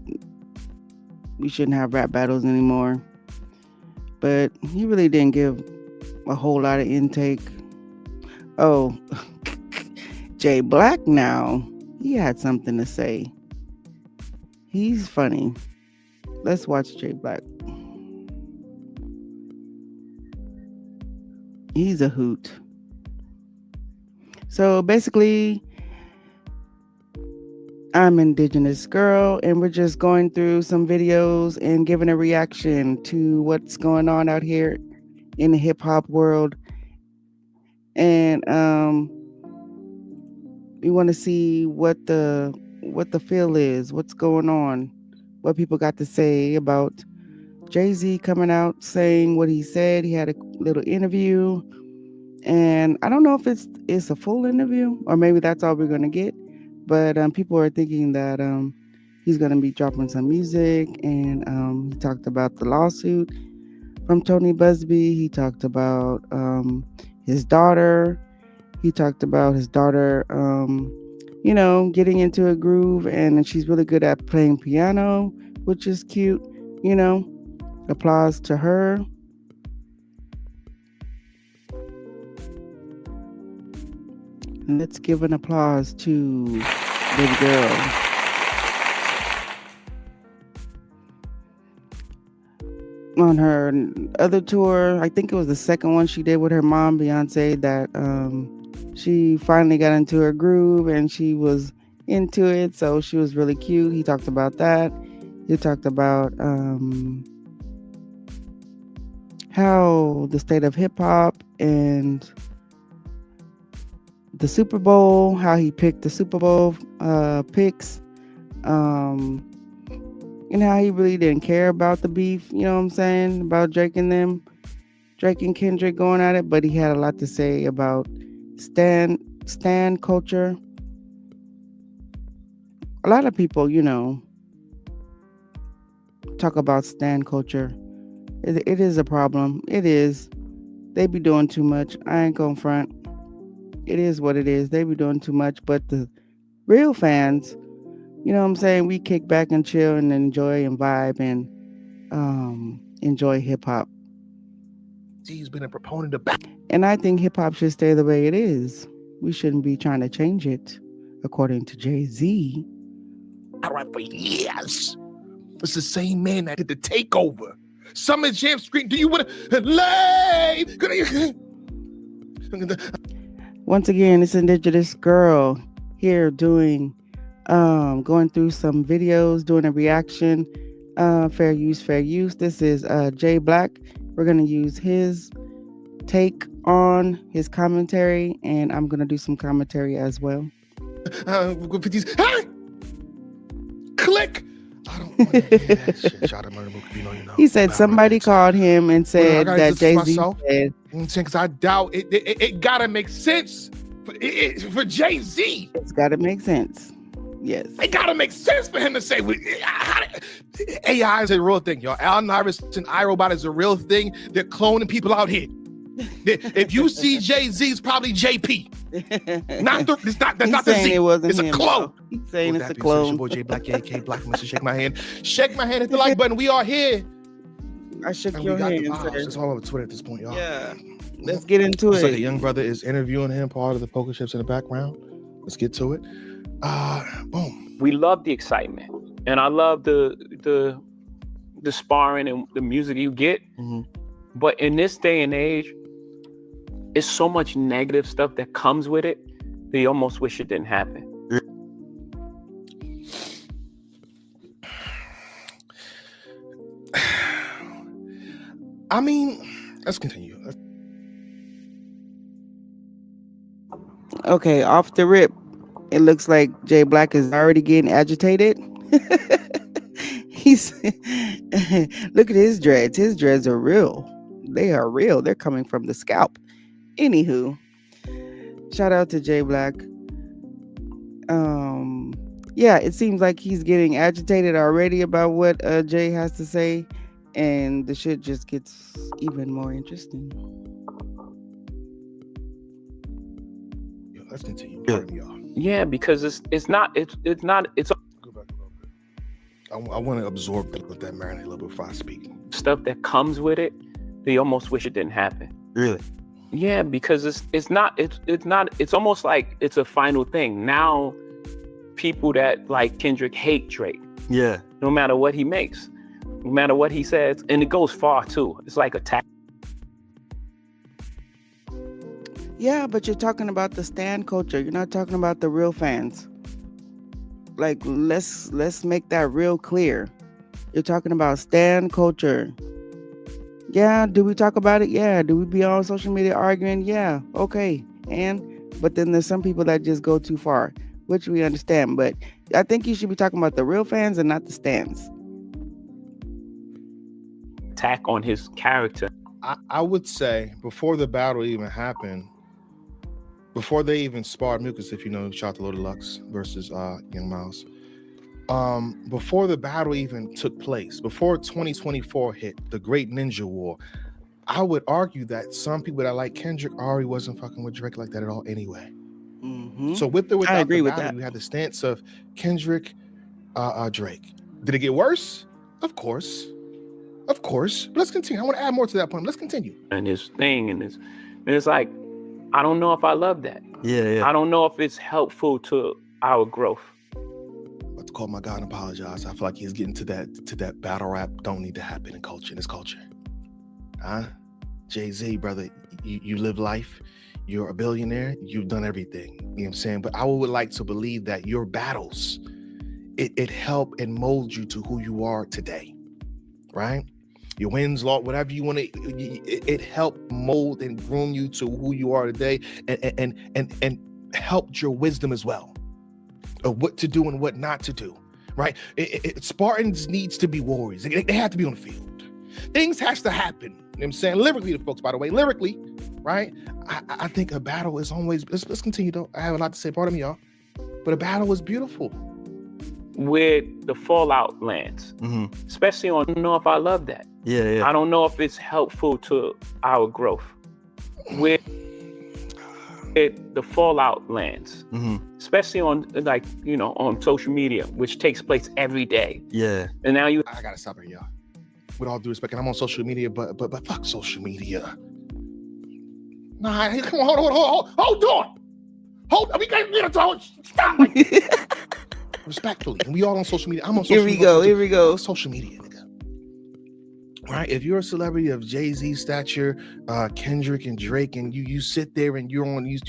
we shouldn't have rap battles anymore. But he really didn't give a whole lot of intake. Oh, Jay Black now, he had something to say. He's funny. Let's watch Jay Black. He's a hoot. So basically, I'm Indigenous Girl, and we're just going through some videos and giving a reaction to what's going on out here in the hip hop world. And we want to see what the feel is, what's going on, what people got to say about Jay-Z coming out saying what he said. He had a little interview, and I don't know if it's a full interview or maybe that's all we're gonna get. But people are thinking that he's gonna be dropping some music, and he talked about the lawsuit from Tony Busby. He talked about his daughter. He talked about his daughter, getting into a groove, and she's really good at playing piano, which is cute, applause to her. And let's give an applause to baby girl. On her other tour, I think it was the second one she did with her mom, Beyonce, that she finally got into her groove and she was into it, so she was really cute. He talked about that. He talked about how the state of hip hop and the Super Bowl, how he picked the Super Bowl picks, and how he really didn't care about the beef, you know what I'm saying, about Drake and Kendrick going at it, but he had a lot to say about stan culture. A lot of people, talk about stan culture. It is a problem. It is. They be doing too much. I ain't gonna front. It is what it is. They be doing too much, but the real fans, you know what I'm saying, we kick back and chill and enjoy and vibe and enjoy hip hop. He's been a proponent of back. And I think hip hop should stay the way it is. We shouldn't be trying to change it, according to Jay-Z. Right for years. It's the same man that did the takeover. Summer Jam screen. Do you want to lay? Once again, it's Indigenous Girl here doing, going through some videos, doing a reaction. Fair use. This is Jay Black. We're going to use his take on his commentary, and I'm going to do some commentary as well. Click. I don't want to hear that shit. Shout out, He said somebody called him and said that Jay-Z said. Because I doubt it gotta make sense for Jay-Z. It's gotta make sense. Yes. It gotta make sense for him to say AI is a real thing, y'all. Allen Iverson, iRobot is a real thing. They're cloning people out here. If you see Jay-Z, it's probably JP. That's not the Z. It's a clone. He's saying it's a clone. Your boy Jay Black, AK Black. Mr. Shake my hand. Shake my hand. Hit the like button. We are here. I shook your hand. It's all over Twitter at this point, y'all. Yeah. Let's get into it. It's like a young brother is interviewing him, part of the poker chips in the background. Let's get to it. Boom. We love the excitement, and I love the sparring and the music you get. Mm-hmm. But in this day and age, it's so much negative stuff that comes with it that you almost wish it didn't happen. I mean, let's continue. Okay, off the rip, it looks like Jay Black is already getting agitated. He's look at his dreads. His dreads are real. They are real. They're coming from the scalp. Anywho, shout out to Jay Black. Yeah, it seems like he's getting agitated already about what Jay has to say, and the shit just gets even more interesting. Let's continue. Yeah, because it's not. Go back a little bit. I want to absorb that marinate a little bit before I speak. stuff that comes with it. They almost wish it didn't happen. Really? Yeah, because it's almost like it's a final thing. Now people that like Kendrick hate Drake. Yeah. No matter what he makes, no matter what he says, and it goes far too. It's like attack. Yeah, but you're talking about the stan culture. You're not talking about the real fans. Like, let's make that real clear. You're talking about stan culture. Yeah, do we talk about it? Yeah. Do we be on social media arguing? Yeah. Okay. But then there's some people that just go too far, which we understand. But I think you should be talking about the real fans and not the stans. Attack on his character. I would say before the battle even happened, before they even sparred Mucus, if you know, shout out to Lord Lux versus Young Miles. Before the battle even took place, before 2024 hit, the Great Ninja War, I would argue that some people that like Kendrick already wasn't fucking with Drake like that at all anyway. Mm-hmm. So with or without I agree the with battle, that. you had the stance of Kendrick, Drake. Did it get worse? Of course. Of course. But let's continue. I want to add more to that point. Let's continue. And his thing and it's like, I don't know if I love that. Yeah. I don't know if it's helpful to our growth. Let's call my guy and apologize. I feel like he's getting to that battle rap don't need to happen in this culture. Huh? Jay-Z, brother, you live life. You're a billionaire. You've done everything. You know what I'm saying? But I would like to believe that your battles, it helped and mold you to who you are today. Right? Your wins, loss, whatever you want to, it helped mold and groom you to who you are today, and helped your wisdom as well of what to do and what not to do. Right? Spartans needs to be warriors. They have to be on the field. Things has to happen. You know what I'm saying? Lyrically, the folks, by the way, right? I think a battle is always. Let's continue though. I have a lot to say. Pardon me, y'all. But a battle is beautiful. With the Fallout lands, especially on, I don't know if I love that. Yeah. I don't know if it's helpful to our growth. With the Fallout lands, especially on on social media, which takes place every day. Yeah. And now I gotta stop here, y'all. With all due respect, and I'm on social media, but fuck social media. Nah, come on, hold on. We gotta talk. Stop. Respectfully, and we all on social media. I'm on social media. Here we go. Social media, nigga. Right? If you're a celebrity of Jay-Z stature, Kendrick and Drake, and you sit there and you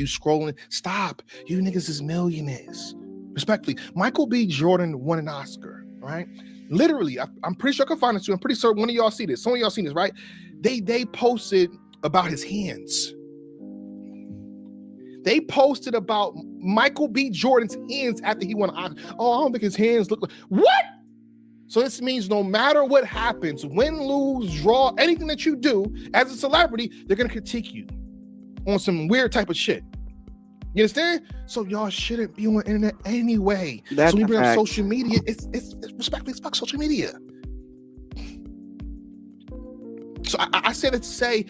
scrolling, stop. You niggas is millionaires. Respectfully, Michael B. Jordan won an Oscar, right? Literally, I'm pretty sure I can find this too. I'm pretty sure one of y'all see this. Some of y'all seen this, right? They posted about his hands. They posted about Michael B. Jordan's hands after he won an Oscar. Oh, I don't think his hands look like... What? So this means no matter what happens, win, lose, draw, anything that you do as a celebrity, they're going to critique you on some weird type of shit. You understand? So y'all shouldn't be on the internet anyway. That's so when you bring a up fact. social media, it's respectfully, it's fuck social media. So I said it to say,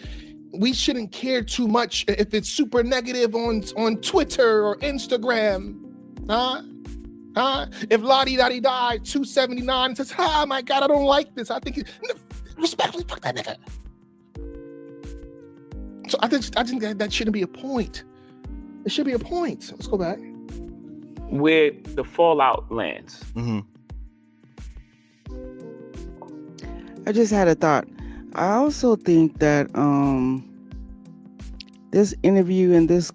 we shouldn't care too much if it's super negative on Twitter or Instagram. Huh? If Lottie Dottie died 279 and says, oh my God, I don't like this. I think respectfully, fuck that nigga. So I think that shouldn't be a point. It should be a point. Let's go back. With the Fallout lands. I just had a thought. I also think that this interview and this,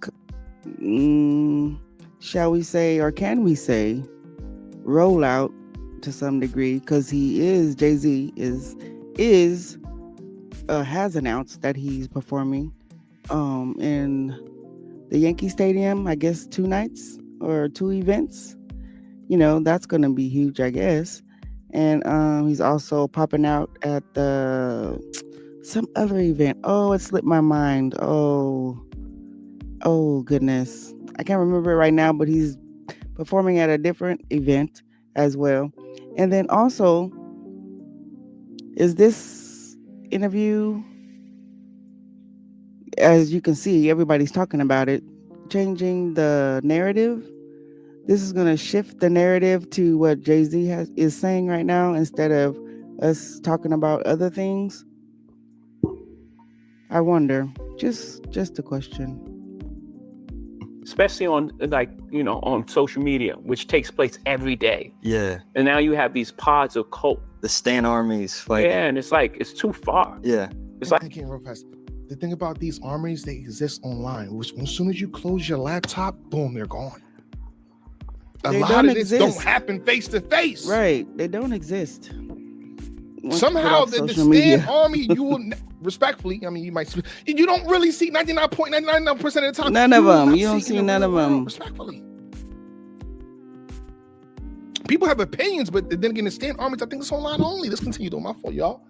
shall we say, or can we say, rollout to some degree, because Jay-Z is has announced that he's performing in the Yankee Stadium, I guess 2 nights or 2 events. You know, that's going to be huge, I guess. And he's also popping out at some other event. Oh, it slipped my mind. Oh goodness. I can't remember it right now, but he's performing at a different event as well. And then also, is this interview, as you can see, everybody's talking about it, changing the narrative? This is going to shift the narrative to what Jay-Z is saying right now instead of us talking about other things. I wonder. Just a question. Especially on, like, you know, on social media, which takes place every day. Yeah. And now you have these pods of cult. The Stan armies fighting. Yeah, and it's like, it's too far. Yeah. It's like, thinking real fast. The thing about these armies, they exist online. Which, as soon as you close your laptop, boom, they're gone. A They lot don't of this exist. don't happen face to face. Right. They don't exist. Once you Somehow put off the social Stan media. army, you will respectfully. I mean, you don't really see 99.99% of the time. None of will them. not You don't in see the none real of them. world, respectfully. People have opinions, but then again, the Stan armies, I think it's online only. Let's continue though. My fault, y'all.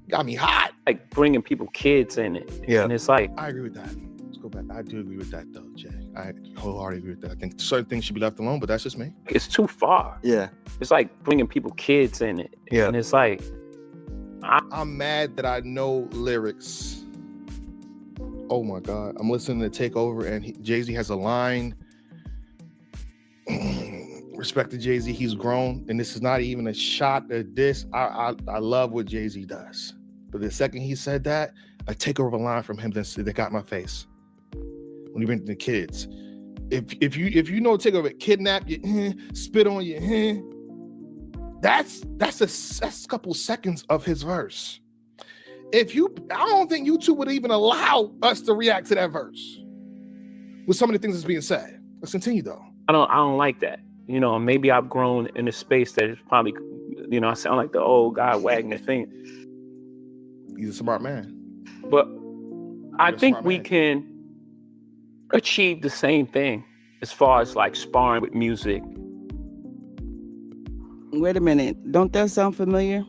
Got me hot. like bringing people, kids in it. Yeah. And it's like, I agree with that. Let's go back. I do agree with that though, Jay. I wholeheartedly agree with that. I think certain things should be left alone, but that's just me. it's too far. Yeah. It's like bringing people, kids in it. Yeah. And it's like, I'm mad that I know lyrics. Oh my God. I'm listening to Takeover and Jay-Z has a line. Respect to Jay-Z, he's grown. And this is not even a shot at this. I love what Jay-Z does. But the second he said that, a Takeover of a line from him that got my face. When he went to the kids. If you know Takeover, kidnap you, spit on you, that's a couple seconds of his verse. I don't think YouTube would even allow us to react to that verse with some of the things that's being said. Let's continue though. I don't like that. You know, maybe I've grown in a space that is probably, you know, I sound like the old guy wagging his finger. He's a smart man. But I You're a think smart we man. can achieve the same thing as far as like sparring with music. Wait a minute. Don't that sound familiar?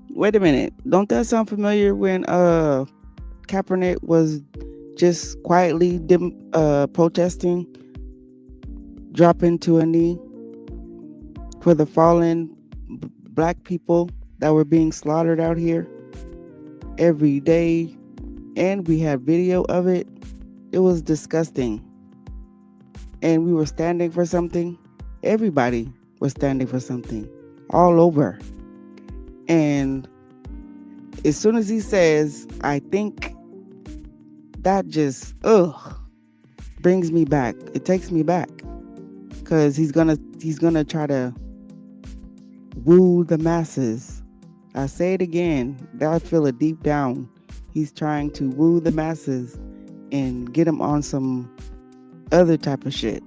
Wait a minute. Don't that sound familiar when Kaepernick was just quietly protesting, dropping to a knee for the fallen black people that were being slaughtered out here every day? And we had video of it. It was disgusting. And we were standing for something. Everybody was standing for something all over. And as soon as he says, I think, that just brings me back. It takes me back. Because he's gonna try to woo the masses. I say it again. I feel it deep down. He's trying to woo the masses and get them on some other type of shit.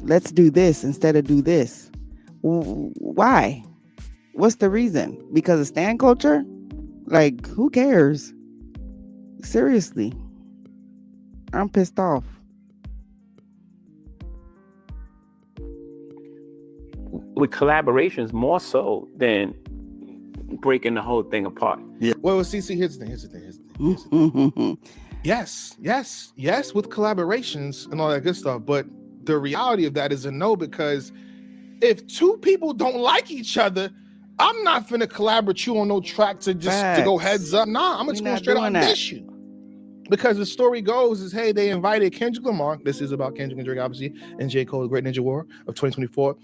Let's do this instead of do this. Why? What's the reason? Because of stan culture? Like, who cares? Seriously. I'm pissed off. With collaborations more so than breaking the whole thing apart. Well, CC, here's the thing. Yes, with collaborations and all that good stuff. But the reality of that is a no, because if two people don't like each other, I'm not finna collaborate with you on no track to go heads up. Nah, I'm just going straight on this you. Because the story goes is, hey, they invited Kendrick Lamar. This is about Kendrick and Drake, obviously, and J. Cole, the Great Ninja War of 2024.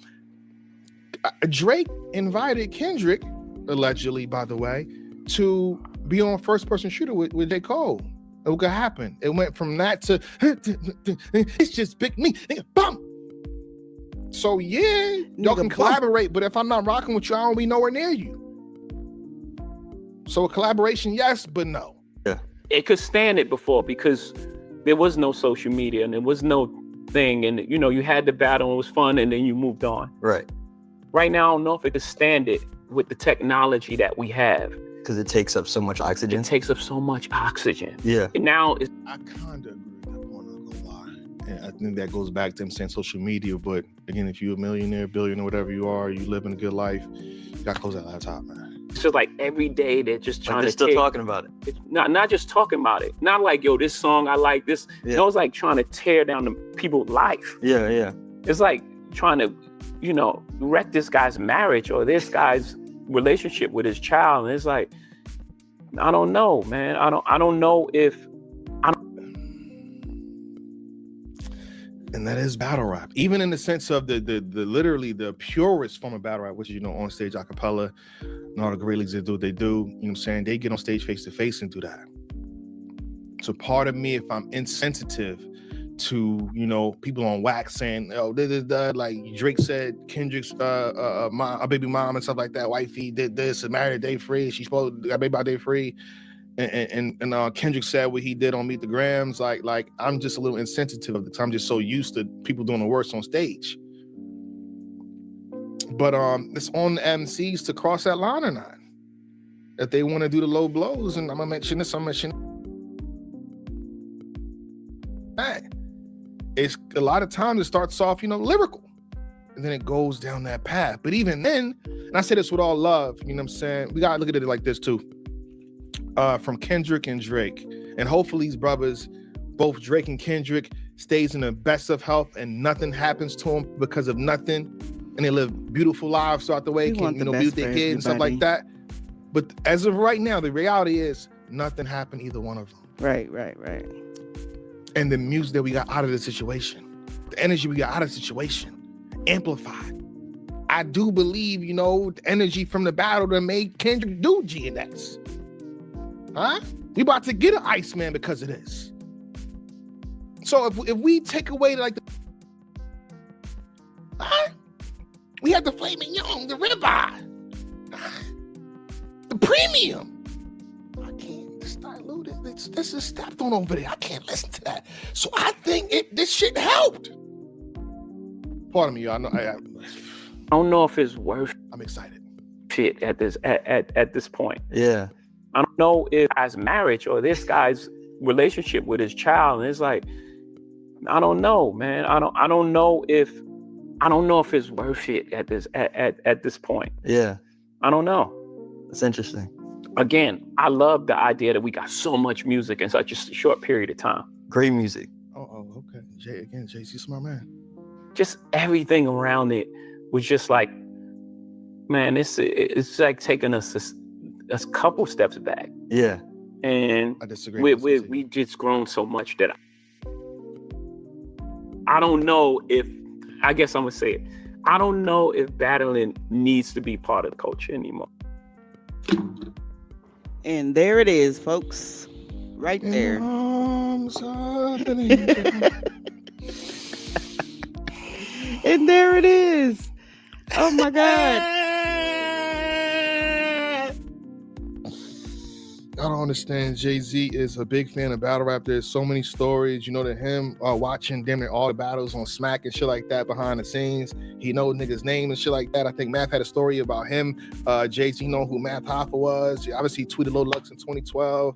Drake invited Kendrick, allegedly, by the way, to be on first person shooter with J. Cole. What could happen? It went from that to it's just big me. Bum. So yeah, y'all can collaborate, but if I'm not rocking with you, I don't be nowhere near you. So a collaboration, yes, but no. Yeah. It could stand it before because there was no social media and there was no thing, and you know, you had the battle, it was fun, and then you moved on. Right. Right now, I don't know if it could stand it with the technology that we have. Because it takes up so much oxygen. It takes up so much oxygen. Yeah. And now it's I kind of agree with that point, I'm not gonna lie. And I think that goes back to him saying social media. But again, if you're a millionaire, billionaire, whatever you are, you living a good life, you gotta close that laptop, man. just like every day they're just trying Like they're to still take, talking about it. it's not just talking about it. Not like, yo, this song I like this. Yeah. No, it's like trying to tear down the people's life. Yeah, yeah. It's like trying to, wreck this guy's marriage or this guy's relationship with his child. And it's like, I don't know, man. I don't know if And that is battle rap, even in the sense of the literally the purest form of battle rap, which is, on stage a cappella, and all the great leagues that do what they do, you know what I'm saying? They get on stage face to face and do that. So part of me, if I'm insensitive to, people on wax saying, oh, like Drake said, Kendrick's a baby mom and stuff like that, wifey did this and married a day free, she's supposed to got a baby by day free. And Kendrick said what he did on Meet the Grams. Like I'm just a little insensitive of this. I'm just so used to people doing the worst on stage. But it's on the MCs to cross that line or not. If they want to do the low blows, and I'm gonna mention this, that. It's a lot of times it starts off, lyrical, and then it goes down that path. But even then, and I say this with all love, you know what I'm saying? We gotta look at it like this too. From Kendrick and Drake, and hopefully these brothers, both Drake and Kendrick, stays in the best of health and nothing happens to them because of nothing, and they live beautiful lives throughout the way, We can want the be best with for their kids and stuff like everybody. that. But as of right now, the reality is nothing happened to either one of them. Right. And the music that we got out of the situation, the energy we got out of the situation, amplified. I do believe, the energy from the battle that made Kendrick do GNX. Huh? We about to get an Iceman because of this. So if we take away we have the Flaming Young, the ribeye, the premium. I can't. It's diluted. This is stepped on over there. I can't listen to that. So I think this shit helped. Pardon me, y'all. I don't know if it's worth I'm excited. it at this point. Yeah. I don't know if guy's marriage or this guy's relationship with his child. And it's like, I don't know, man. I don't know if it's worth it at this point. Yeah. I don't know. That's interesting. Again, I love the idea that we got so much music in such a short period of time. Great music. Oh, okay. Jay-Z, smart man. Just everything around it was just like, man, it's like taking us a couple steps back. Yeah. And I disagree. we just grown so much that I don't know if, I guess I'm gonna say it, I don't know if battling needs to be part of the culture anymore. And there it is, folks. Right there. And there it is. Oh my God. I don't understand. Jay-Z is a big fan of battle rap. There's so many stories, to him watching damn near all the battles on Smack and shit like that behind the scenes. He knows niggas' name and shit like that. I think Math had a story about him. Jay-Z know who Math Hoffa was. Obviously, he tweeted Lil Lux in 2012.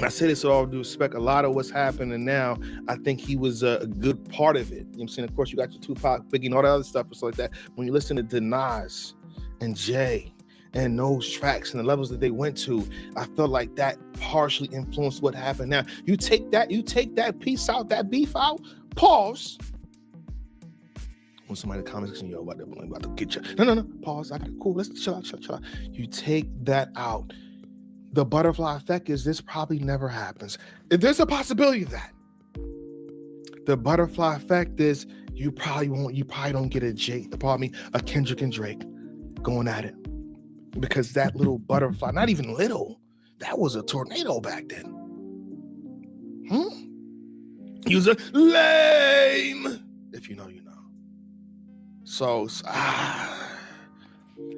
I say this with all due respect. A lot of what's happening now, I think he was a good part of it. You know what I'm saying? Of course, you got your Tupac, Biggie, and all that other stuff and stuff like that. When you listen to Nas and Jay and those tracks and the levels that they went to, I felt like that partially influenced what happened. Now, you take that piece out, that beef out, pause. When somebody in the comment section, yo, about to get you. No, pause. Okay, cool. Let's chill out. You take that out. The butterfly effect is this probably never happens. If there's a possibility of that, the butterfly effect is you probably don't get a Kendrick and Drake going at it. Because that little butterfly, not even little, that was a tornado back then. He was a lame. If you know, you know. So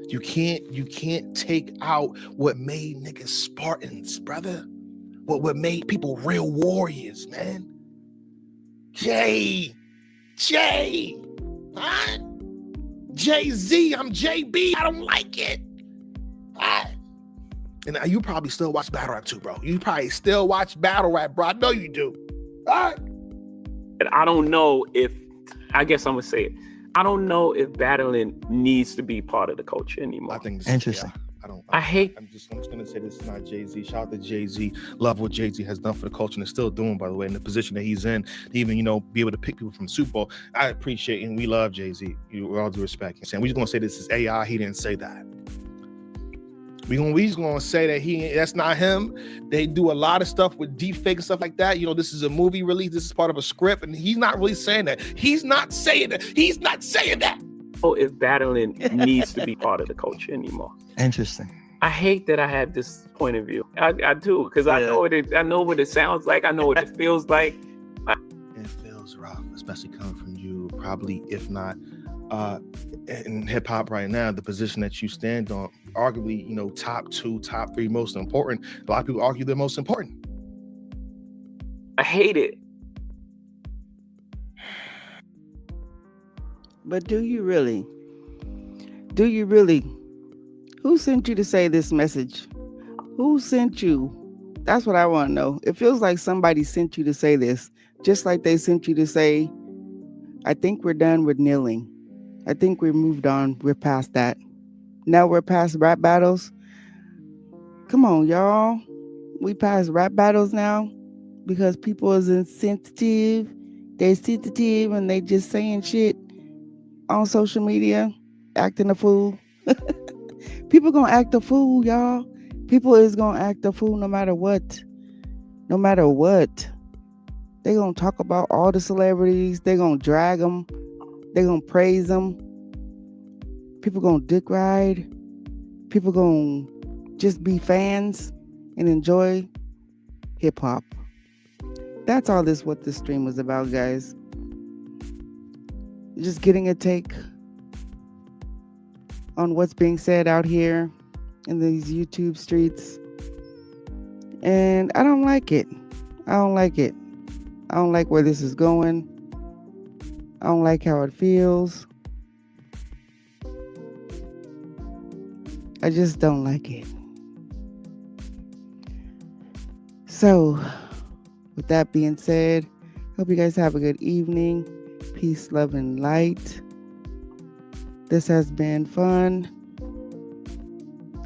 you can't take out what made niggas Spartans, brother. What made people real warriors, man. Jay, huh? Jay-Z, I'm JB. I don't like it. And you probably still watch battle rap too, bro. You probably still watch battle rap, bro. I know you do. All right. And I don't know if, I guess I'm gonna say it. I don't know if battling needs to be part of the culture anymore. I think this Interesting. Is, yeah, I hate. I'm just gonna say this is not Jay-Z. Shout out to Jay-Z. Love what Jay-Z has done for the culture and is still doing, by the way, in the position that he's in, to even, be able to pick people from Super Bowl. I appreciate and we love Jay-Z. With all due respect. We're just gonna say this is AI. He didn't say that. We just gonna say that that's not him. They do a lot of stuff with deepfake and stuff like that. This is a movie release. This is part of a script, and he's not really saying that. He's not saying that. He's not saying that. Oh, if battling needs to be part of the culture anymore. Interesting. I hate that I have this point of view. I do, because I know what it sounds like. I know what it feels like. It feels rough, especially coming from you. Probably, if not, in hip hop right now, the position that you stand on, arguably, top 2, top 3 most important. A lot of people argue they're most important. I hate it. But do you really? Do you really? Who sent you to say this message? Who sent you? That's what I want to know. It feels like somebody sent you to say this, just like they sent you to say, I think we're done with kneeling. I think we moved on. We're past that. Now we're past rap battles. Come on, y'all. We past rap battles now because people is insensitive. They're sensitive and they just saying shit on social media, acting a fool. People gonna act a fool, y'all. People is gonna act a fool no matter what. No matter what. They gonna talk about all the celebrities. They gonna drag them. They gonna praise them. People gonna dick ride. People gonna just be fans and enjoy hip hop. That's all what this stream was about, guys. Just getting a take on what's being said out here in these YouTube streets. And I don't like it. I don't like it. I don't like where this is going. I don't like how it feels. I just don't like it. So, with that being said, hope you guys have a good evening. Peace, love, and light. This has been fun.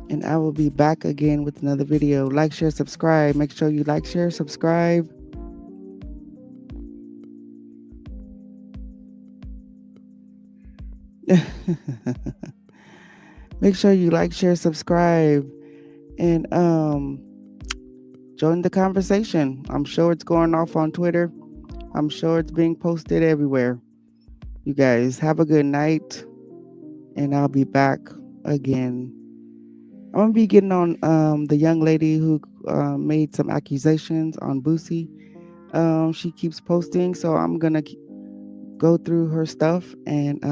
And I will be back again with another video. Like, share, subscribe. Make sure you like, share, subscribe. Make sure you like, share, subscribe, and join the conversation. I'm sure it's going off on Twitter. I'm sure it's being posted everywhere. You guys have a good night, and I'll be back again. I'm gonna be getting on the young lady who made some accusations on Boosie. She keeps posting, so I'm gonna go through her stuff and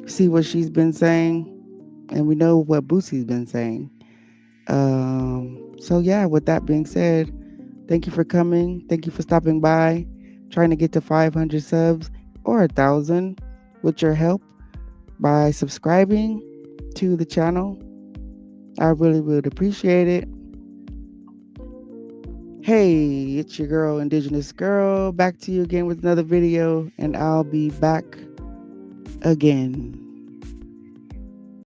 see what she's been saying, and we know what Boosie's been saying. So yeah, with that being said, thank you for coming. Thank you for stopping by. Trying to get to 500 subs or 1,000 with your help by subscribing to the channel. I really would appreciate it. Hey, it's your girl, Indigenous Girl, back to you again with another video, and I'll be back again.